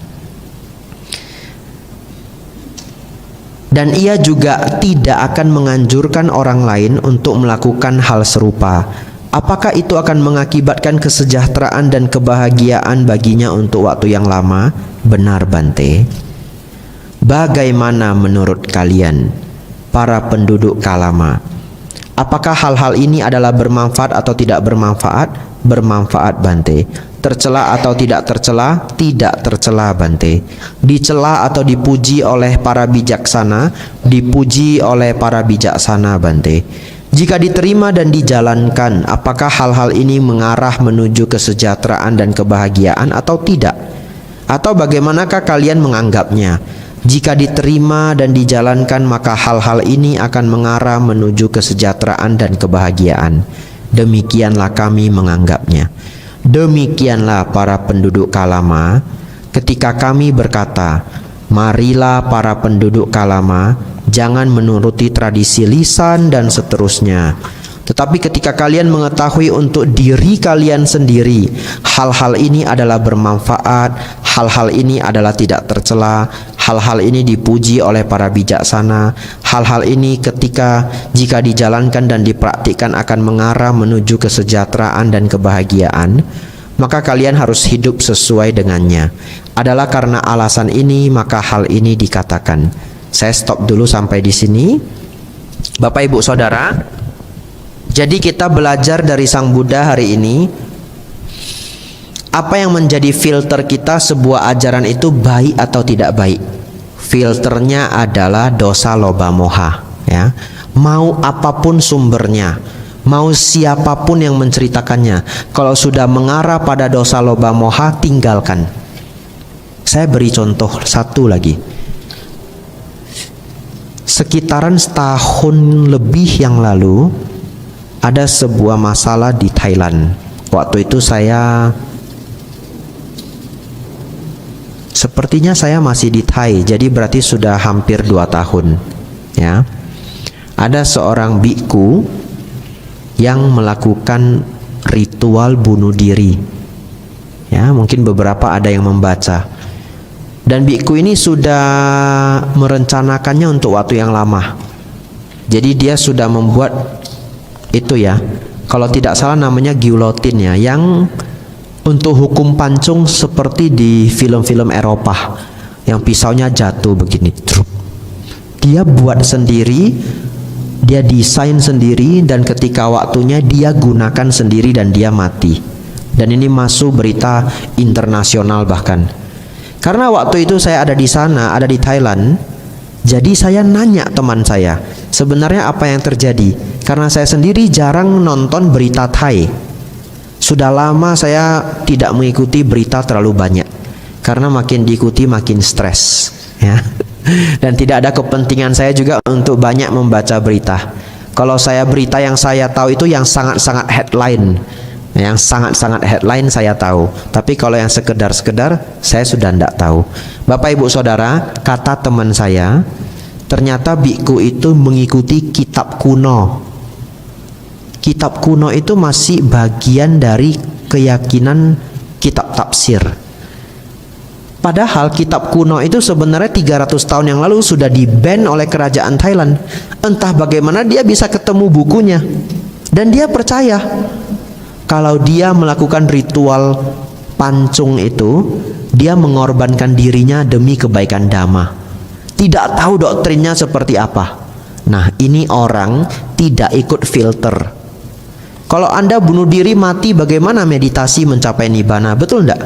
Dan ia juga tidak akan menganjurkan orang lain untuk melakukan hal serupa. Apakah itu akan mengakibatkan kesejahteraan dan kebahagiaan baginya untuk waktu yang lama? Benar, Bante. Bagaimana menurut kalian, para penduduk Kalama? Apakah hal-hal ini adalah bermanfaat atau tidak bermanfaat? Bermanfaat, Bante. Tercela atau tidak tercela? Tidak tercela, Bante. Dicela atau dipuji oleh para bijaksana? Dipuji oleh para bijaksana, Bante. Jika diterima dan dijalankan, apakah hal-hal ini mengarah menuju kesejahteraan dan kebahagiaan atau tidak? Atau bagaimanakah kalian menganggapnya? Jika diterima dan dijalankan, maka hal-hal ini akan mengarah menuju kesejahteraan dan kebahagiaan. Demikianlah kami menganggapnya. Demikianlah para penduduk Kalama, ketika kami berkata, marilah para penduduk Kalama, jangan menuruti tradisi lisan dan seterusnya. Tetapi ketika kalian mengetahui untuk diri kalian sendiri, hal-hal ini adalah bermanfaat, hal-hal ini adalah tidak tercela, hal-hal ini dipuji oleh para bijaksana, hal-hal ini jika dijalankan dan dipraktikkan akan mengarah menuju kesejahteraan dan kebahagiaan, maka kalian harus hidup sesuai dengannya. Adalah karena alasan ini maka hal ini dikatakan. Saya stop dulu sampai di sini. Bapak Ibu Saudara, jadi kita belajar dari Sang Buddha hari ini, apa yang menjadi filter kita sebuah ajaran itu baik atau tidak baik. Filternya adalah dosa loba moha, ya. Mau apapun sumbernya, mau siapapun yang menceritakannya, kalau sudah mengarah pada dosa loba moha, tinggalkan. Saya beri contoh satu lagi. Sekitaran setahun lebih yang lalu, ada sebuah masalah di Thailand. Waktu itu sepertinya saya masih di Thai, jadi berarti sudah hampir 2 tahun ya. Ada seorang biku yang melakukan ritual bunuh diri ya, mungkin beberapa ada yang membaca. Dan biku ini sudah merencanakannya untuk waktu yang lama. Jadi dia sudah membuat itu ya, kalau tidak salah namanya guillotine ya, yang untuk hukum pancung seperti di film-film Eropa yang pisaunya jatuh begini. Dia buat sendiri, dia desain sendiri, dan ketika waktunya dia gunakan sendiri dan dia mati. Dan ini masuk berita internasional bahkan. Karena waktu itu saya ada di sana, ada di Thailand. Jadi saya nanya teman saya, sebenarnya apa yang terjadi? Karena saya sendiri jarang nonton berita Thai. Sudah lama saya tidak mengikuti berita terlalu banyak, karena makin diikuti makin stres ya. Dan tidak ada kepentingan saya juga untuk banyak membaca berita. Kalau saya berita yang saya tahu itu yang sangat-sangat headline. Yang sangat-sangat headline saya tahu. Tapi kalau yang sekedar-sekedar saya sudah tidak tahu. Bapak Ibu Saudara, kata teman saya, ternyata biku itu mengikuti kitab kuno. Kitab kuno itu masih bagian dari keyakinan kitab tafsir. Padahal kitab kuno itu sebenarnya 300 tahun yang lalu sudah di-ban oleh kerajaan Thailand. Entah bagaimana dia bisa ketemu bukunya. Dan dia percaya kalau dia melakukan ritual pancung itu, dia mengorbankan dirinya demi kebaikan dhamma. Tidak tahu doktrinnya seperti apa. Nah, ini orang tidak ikut filter. Kalau Anda bunuh diri mati, bagaimana meditasi mencapai nibbana? Betul enggak?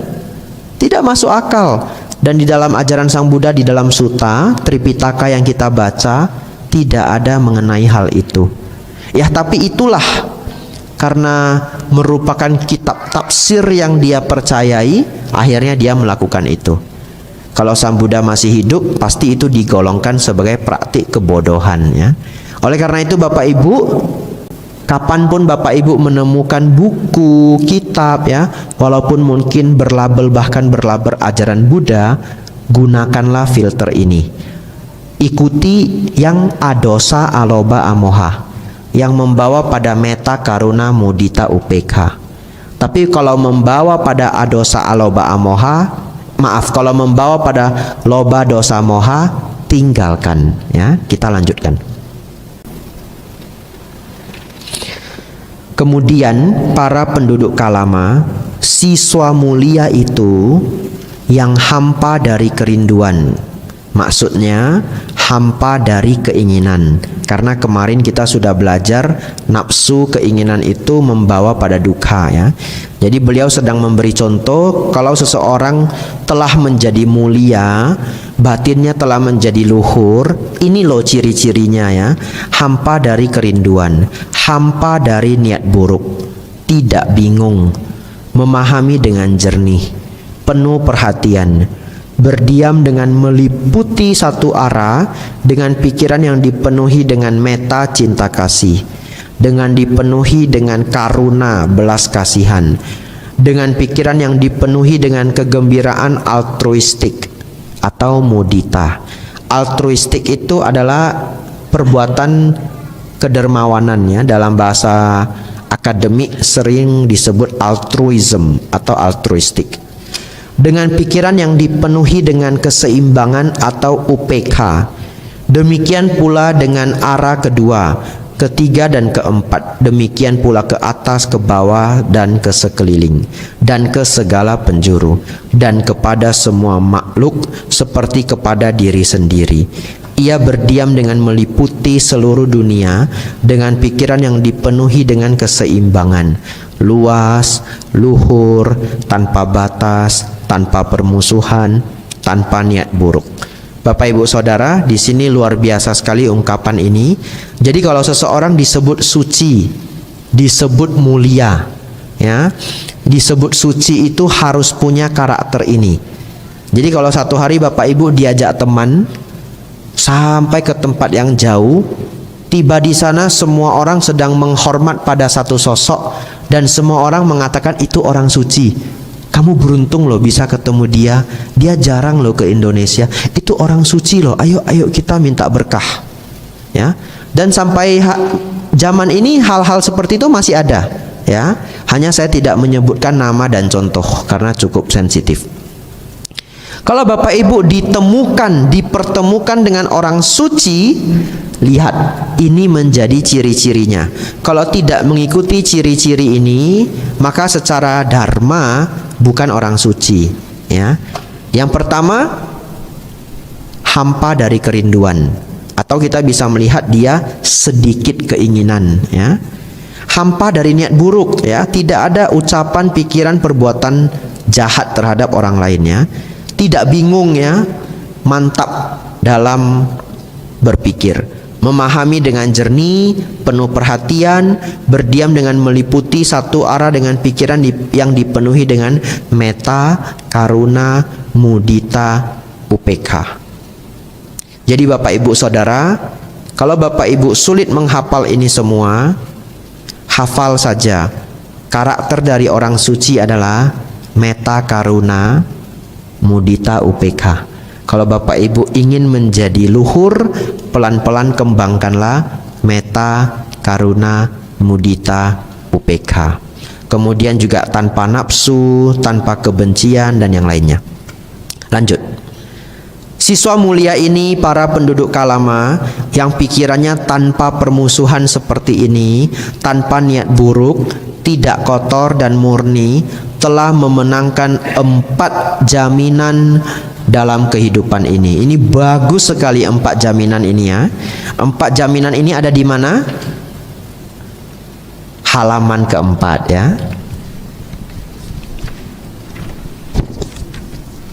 Tidak masuk akal. Dan di dalam ajaran Sang Buddha, di dalam sutta Tripitaka yang kita baca, tidak ada mengenai hal itu. Ya, tapi itulah, karena merupakan kitab tafsir yang dia percayai, akhirnya dia melakukan itu. Kalau Sang Buddha masih hidup, pasti itu digolongkan sebagai praktik kebodohan ya. Oleh karena itu Bapak Ibu, kapanpun Bapak Ibu menemukan buku, kitab ya, walaupun mungkin berlabel, bahkan berlabel ajaran Buddha, gunakanlah filter ini. Ikuti yang adosa, aloba, amoha, yang membawa pada meta, karuna, mudita, upekha. Tapi kalau membawa pada adosa, aloba, amoha, kalau membawa pada loba, dosa, moha, tinggalkan ya. Kita lanjutkan. Kemudian para penduduk Kalama, siswa mulia itu yang hampa dari kerinduan. Maksudnya hampa dari keinginan. Karena kemarin kita sudah belajar nafsu, keinginan itu membawa pada dukkha ya. Jadi beliau sedang memberi contoh, kalau seseorang telah menjadi mulia, batinnya telah menjadi luhur, ini loh ciri-cirinya ya. Hampa dari kerinduan, hampa dari niat buruk, tidak bingung, memahami dengan jernih, penuh perhatian, berdiam dengan meliputi satu arah, dengan pikiran yang dipenuhi dengan meta, cinta kasih, dengan dipenuhi dengan karuna, belas kasihan, dengan pikiran yang dipenuhi dengan kegembiraan altruistik atau mudita. Altruistik itu adalah perbuatan kedermawanannya, dalam bahasa akademik sering disebut altruism atau altruistik. Dengan pikiran yang dipenuhi dengan keseimbangan atau upekha. Demikian pula dengan arah kedua, ketiga dan keempat. Demikian pula ke atas, ke bawah, dan ke sekeliling, dan ke segala penjuru, dan kepada semua makhluk seperti kepada diri sendiri. Ia berdiam dengan meliputi seluruh dunia dengan pikiran yang dipenuhi dengan keseimbangan, luas, luhur, tanpa batas, tanpa permusuhan, tanpa niat buruk. Bapak Ibu Saudara, di sini luar biasa sekali ungkapan ini. Jadi kalau seseorang disebut suci, disebut mulia, ya, disebut suci itu harus punya karakter ini. Jadi kalau satu hari Bapak Ibu diajak teman sampai ke tempat yang jauh, Tiba di sana semua orang sedang menghormat pada satu sosok dan semua orang mengatakan itu orang suci. Kamu beruntung loh bisa ketemu dia. Dia jarang loh ke Indonesia. Itu orang suci loh. Ayo kita minta berkah. Ya. Dan sampai zaman ini hal-hal seperti itu masih ada. Ya. Hanya saya tidak menyebutkan nama dan contoh karena cukup sensitif. Kalau Bapak Ibu dipertemukan dengan orang suci, lihat, ini menjadi ciri-cirinya. Kalau tidak mengikuti ciri-ciri ini, maka secara dharma bukan orang suci. Ya. Yang pertama, hampa dari kerinduan, atau kita bisa melihat dia sedikit keinginan. Ya. Hampa dari niat buruk, ya, tidak ada ucapan, pikiran, perbuatan jahat terhadap orang lainnya. Tidak bingung, ya, mantap dalam berpikir, memahami dengan jernih, penuh perhatian, berdiam dengan meliputi satu arah dengan pikiran yang dipenuhi dengan metta, karuna, mudita, upekha. Jadi Bapak Ibu Saudara, kalau Bapak Ibu sulit menghafal ini semua, hafal saja. Karakter dari orang suci adalah metta, karuna, mudita, upekha. Kalau Bapak Ibu ingin menjadi luhur, pelan-pelan kembangkanlah metta, karuna, mudita, upekha. Kemudian juga tanpa nafsu, tanpa kebencian dan yang lainnya. Lanjut. Siswa mulia ini, para penduduk Kalama yang pikirannya tanpa permusuhan seperti ini, tanpa niat buruk, tidak kotor dan murni, telah memenangkan 4 jaminan dalam kehidupan ini. Ini bagus sekali 4 jaminan ini, ya. 4 jaminan ini ada di mana? Halaman keempat, ya.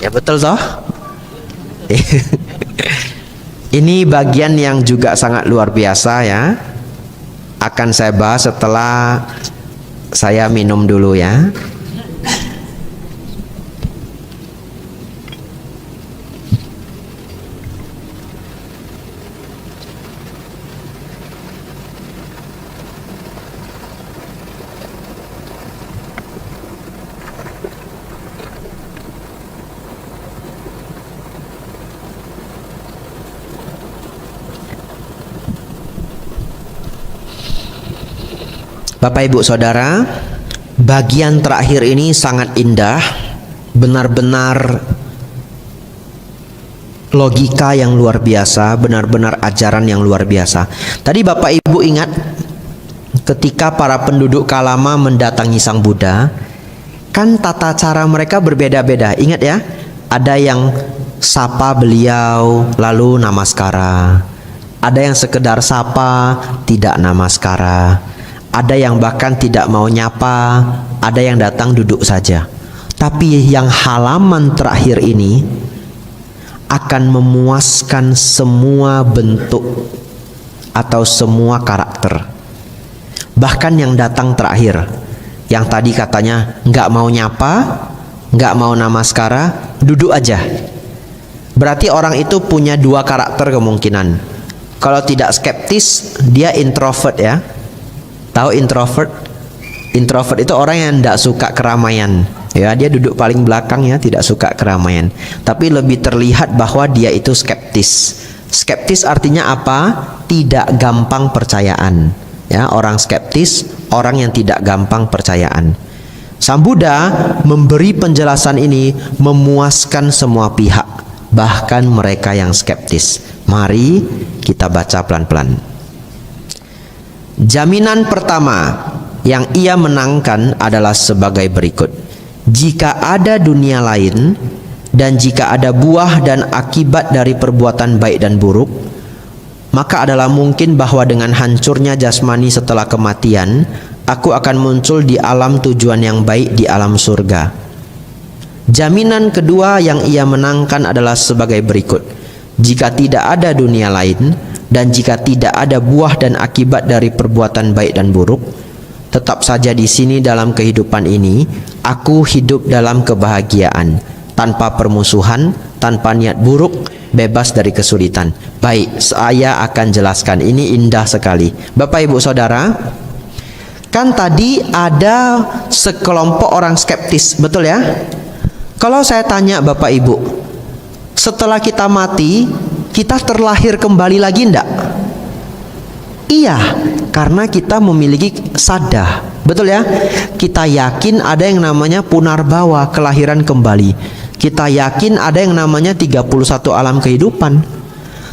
Ya betul toh? Ini bagian yang juga sangat luar biasa, ya. Akan saya bahas setelah saya minum dulu, ya. Bapak Ibu Saudara, bagian terakhir ini sangat indah, benar-benar logika yang luar biasa, benar-benar ajaran yang luar biasa. Tadi Bapak Ibu ingat ketika para penduduk Kalama mendatangi Sang Buddha, kan tata cara mereka berbeda-beda. Ingat, ya, ada yang sapa beliau lalu namaskara, ada yang sekedar sapa tidak namaskara, ada yang bahkan tidak mau nyapa, ada yang datang duduk saja. Tapi yang halaman terakhir ini akan memuaskan semua bentuk atau semua karakter. Bahkan yang datang terakhir, yang tadi katanya nggak mau nyapa, nggak mau namaskara, duduk aja. Berarti orang itu punya 2 karakter kemungkinan. Kalau tidak skeptis, dia introvert, ya. Tahu introvert? Introvert itu orang yang tidak suka keramaian. Ya, dia duduk paling belakang, ya, tidak suka keramaian. Tapi lebih terlihat bahwa dia itu skeptis. Skeptis artinya apa? Tidak gampang percayaan. Ya, orang skeptis, orang yang tidak gampang percayaan. Sang Buddha memberi penjelasan ini memuaskan semua pihak, bahkan mereka yang skeptis. Mari kita baca pelan-pelan. Jaminan pertama yang ia menangkan adalah sebagai berikut. Jika ada dunia lain dan jika ada buah dan akibat dari perbuatan baik dan buruk, maka adalah mungkin bahwa dengan hancurnya jasmani setelah kematian, aku akan muncul di alam tujuan yang baik di alam surga. Jaminan kedua yang ia menangkan adalah sebagai berikut. Jika tidak ada dunia lain dan jika tidak ada buah dan akibat dari perbuatan baik dan buruk, tetap saja di sini dalam kehidupan ini, aku hidup dalam kebahagiaan, tanpa permusuhan, tanpa niat buruk, bebas dari kesulitan. Baik, saya akan jelaskan. Ini indah sekali. Bapak Ibu Saudara, kan tadi ada sekelompok orang skeptis, betul ya? Kalau saya tanya Bapak Ibu, setelah kita mati, kita terlahir kembali lagi enggak? Iya, karena kita memiliki saddah, betul ya? Kita yakin ada yang namanya punarbawa, kelahiran kembali. Kita yakin ada yang namanya 31 alam kehidupan.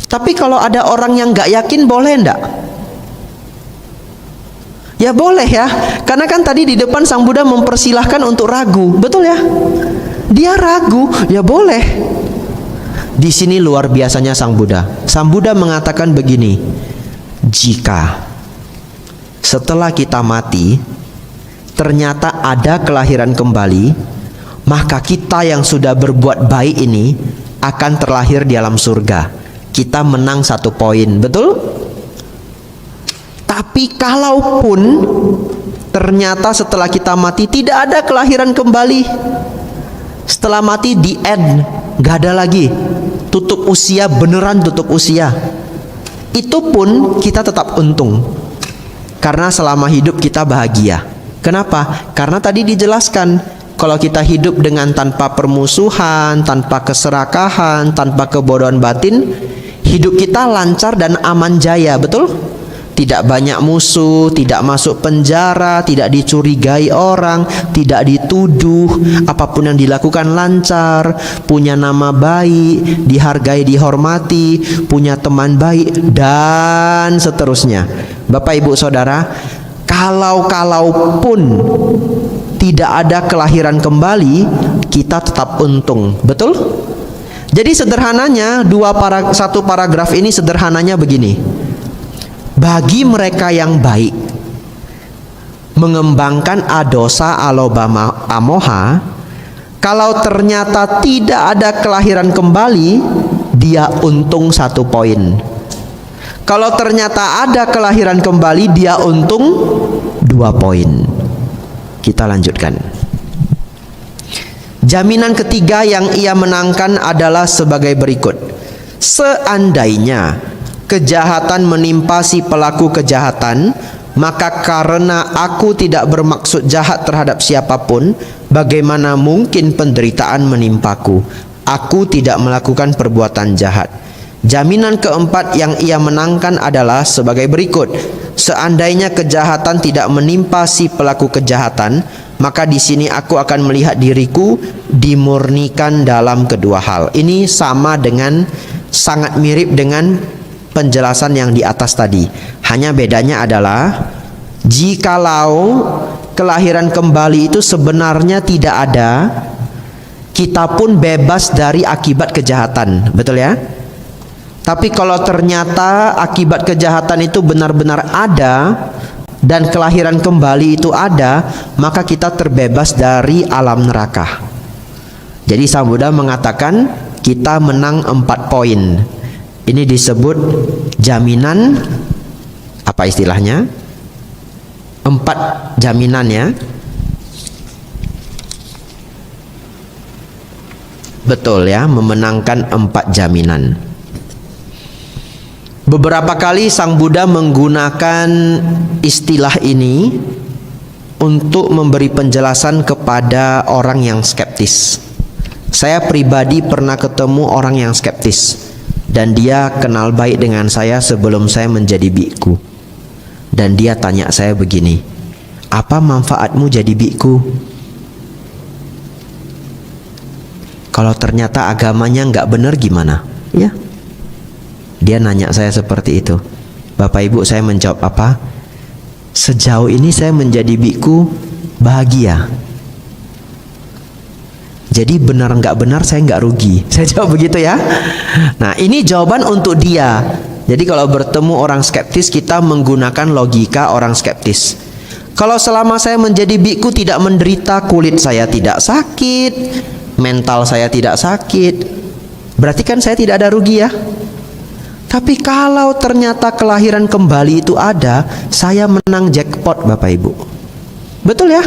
Tapi kalau ada orang yang nggak yakin, boleh enggak? Ya boleh ya, karena kan tadi di depan Sang Buddha mempersilahkan untuk ragu, betul ya? Dia ragu, ya boleh. Di sini luar biasanya Sang Buddha. Sang Buddha mengatakan begini, jika setelah kita mati ternyata ada kelahiran kembali, maka kita yang sudah berbuat baik ini akan terlahir di alam surga. Kita menang 1 poin, betul? Tapi kalaupun ternyata setelah kita mati tidak ada kelahiran kembali, setelah mati di end, gak ada lagi, tutup usia, beneran tutup usia, itu pun kita tetap untung, karena selama hidup kita bahagia. Kenapa? Karena tadi dijelaskan, kalau kita hidup dengan tanpa permusuhan, tanpa keserakahan, tanpa kebodohan batin, hidup kita lancar dan aman jaya, betul? Tidak banyak musuh, tidak masuk penjara, tidak dicurigai orang, tidak dituduh, apapun yang dilakukan lancar, punya nama baik, dihargai, dihormati, punya teman baik, dan seterusnya. Bapak Ibu Saudara, kalaupun tidak ada kelahiran kembali, kita tetap untung, betul? Jadi sederhananya, satu paragraf ini sederhananya begini. Bagi mereka yang baik, mengembangkan adosa alobama amoha, kalau ternyata tidak ada kelahiran kembali, dia untung 1 poin. Kalau ternyata ada kelahiran kembali, dia untung 2 poin. Kita lanjutkan. Jaminan ketiga yang ia menangkan adalah sebagai berikut. Seandainya kejahatan menimpa si pelaku kejahatan, maka karena aku tidak bermaksud jahat terhadap siapapun, bagaimana mungkin penderitaan menimpaku? Aku tidak melakukan perbuatan jahat. Jaminan keempat yang ia menangkan adalah sebagai berikut. Seandainya kejahatan tidak menimpa si pelaku kejahatan, maka di sini aku akan melihat diriku dimurnikan dalam kedua hal. Ini sama dengan, sangat mirip dengan penjelasan yang di atas tadi. Hanya bedanya adalah, jikalau kelahiran kembali itu sebenarnya tidak ada, kita pun bebas dari akibat kejahatan, betul ya? Tapi kalau ternyata akibat kejahatan itu benar-benar ada dan kelahiran kembali itu ada, maka kita terbebas dari alam neraka. Jadi Sang Buddha mengatakan kita menang 4 poin. Ini disebut jaminan, apa istilahnya? 4 jaminan ya. Betul ya, memenangkan 4 jaminan. Beberapa kali Sang Buddha menggunakan istilah ini untuk memberi penjelasan kepada orang yang skeptis. Saya pribadi pernah ketemu orang yang skeptis, dan dia kenal baik dengan saya sebelum saya menjadi biku. Dan dia tanya saya begini, apa manfaatmu jadi biku? Kalau ternyata agamanya nggak benar gimana? Ya, dia nanya saya seperti itu. Bapak Ibu, saya menjawab apa? Sejauh ini saya menjadi biku bahagia. Jadi benar nggak benar saya nggak rugi. Saya jawab begitu ya. Nah, ini jawaban untuk dia. Jadi kalau bertemu orang skeptis, kita menggunakan logika orang skeptis. Kalau selama saya menjadi biku tidak menderita, kulit saya tidak sakit, mental saya tidak sakit, berarti kan saya tidak ada rugi ya. Tapi kalau ternyata kelahiran kembali itu ada, saya menang jackpot Bapak Ibu. Betul ya?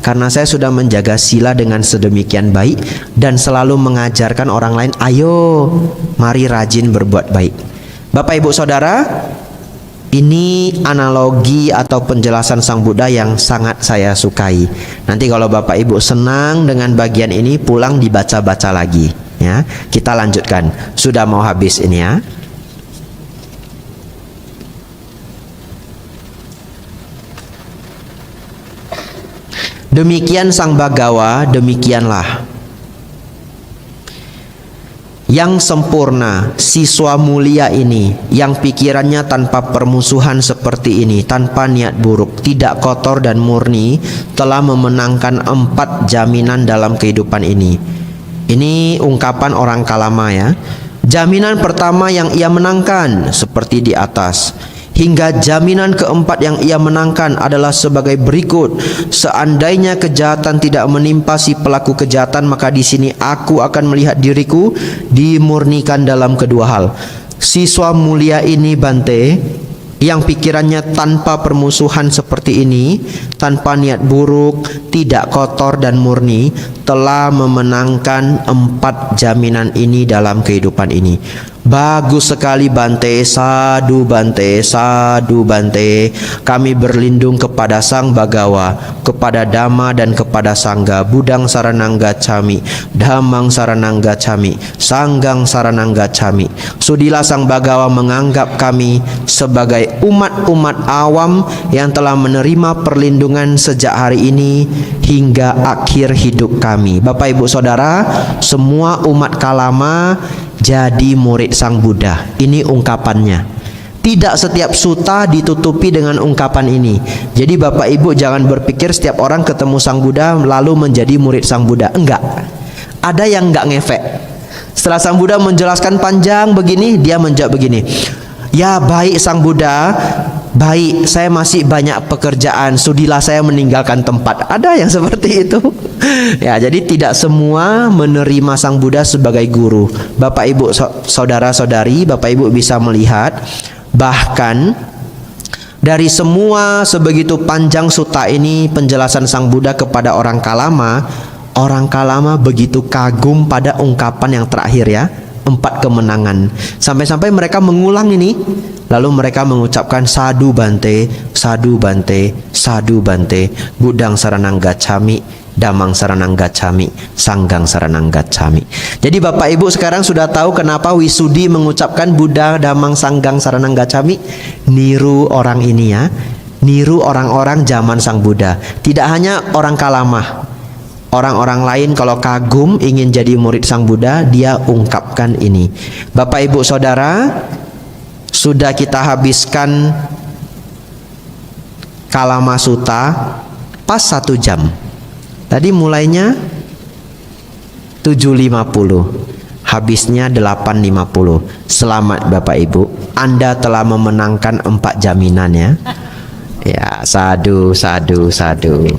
karena saya sudah menjaga sila dengan sedemikian baik dan selalu mengajarkan orang lain, ayo mari rajin berbuat baik. Bapak Ibu Saudara, ini analogi atau penjelasan Sang Buddha yang sangat saya sukai. Nanti kalau Bapak Ibu senang dengan bagian ini, pulang dibaca-baca lagi ya. Kita lanjutkan. Sudah mau habis ini ya. Demikian Sang Bagawa, demikianlah yang sempurna, siswa mulia ini, yang pikirannya tanpa permusuhan seperti ini, tanpa niat buruk, tidak kotor dan murni, telah memenangkan 4 jaminan dalam kehidupan ini. Ini ungkapan orang Kalama ya. Jaminan pertama yang ia menangkan seperti di atas. Hingga jaminan keempat yang ia menangkan adalah sebagai berikut. Seandainya kejahatan tidak menimpa si pelaku kejahatan, maka di sini aku akan melihat diriku dimurnikan dalam kedua hal. Siswa mulia ini Bante, yang pikirannya tanpa permusuhan seperti ini, tanpa niat buruk, tidak kotor dan murni, telah memenangkan 4 jaminan ini dalam kehidupan ini. Bagus sekali Bante, sadu Bante, sadu Bante. Kami berlindung kepada Sang Bagawa, kepada Dhamma dan kepada Sangga. Budang Saranang Gacchami, Dhammang Saranang Gacchami, Sanggang Saranang Gacchami. Sudilah Sang Bagawa menganggap kami sebagai umat-umat awam yang telah menerima perlindungan sejak hari ini hingga akhir hidup kami. Bapak Ibu Saudara, semua umat Kalama jadi murid Sang Buddha. Ini ungkapannya. Tidak setiap suta ditutupi dengan ungkapan ini. Jadi Bapak Ibu jangan berpikir setiap orang ketemu Sang Buddha lalu menjadi murid Sang Buddha. Enggak. Ada yang enggak ngefek. Setelah Sang Buddha menjelaskan panjang begini, dia menjawab begini. Ya baik Sang Buddha, baik, saya masih banyak pekerjaan, sudilah saya meninggalkan tempat. Ada yang seperti itu. Ya, jadi tidak semua menerima Sang Buddha sebagai guru. Bapak Ibu saudara-saudari, Bapak Ibu bisa melihat bahkan dari semua sebegitu panjang sutta ini, penjelasan Sang Buddha kepada orang Kalama begitu kagum pada ungkapan yang terakhir ya, 4 kemenangan. Sampai-sampai mereka mengulang ini, lalu mereka mengucapkan sadu Bante, sadu Bante, sadu Bante, Budang Saranang Gacchami, Dhammang Saranang Gacchami, Sanggang Saranang Gacchami. Jadi Bapak Ibu sekarang sudah tahu kenapa Wisudi mengucapkan Buddha, Dhammang, Sanggang Saranang Gacchami. Niru orang ini ya, niru orang-orang zaman Sang Buddha. Tidak hanya orang Kalama, orang-orang lain kalau kagum ingin jadi murid Sang Buddha, dia ungkapkan ini. Bapak Ibu Saudara, sudah kita habiskan Kalama Sutta pas 1 jam. Tadi mulainya 7.50, habisnya 8.50. Selamat Bapak Ibu, Anda telah memenangkan 4 jaminan ya. Ya, sadu, sadu, sadu.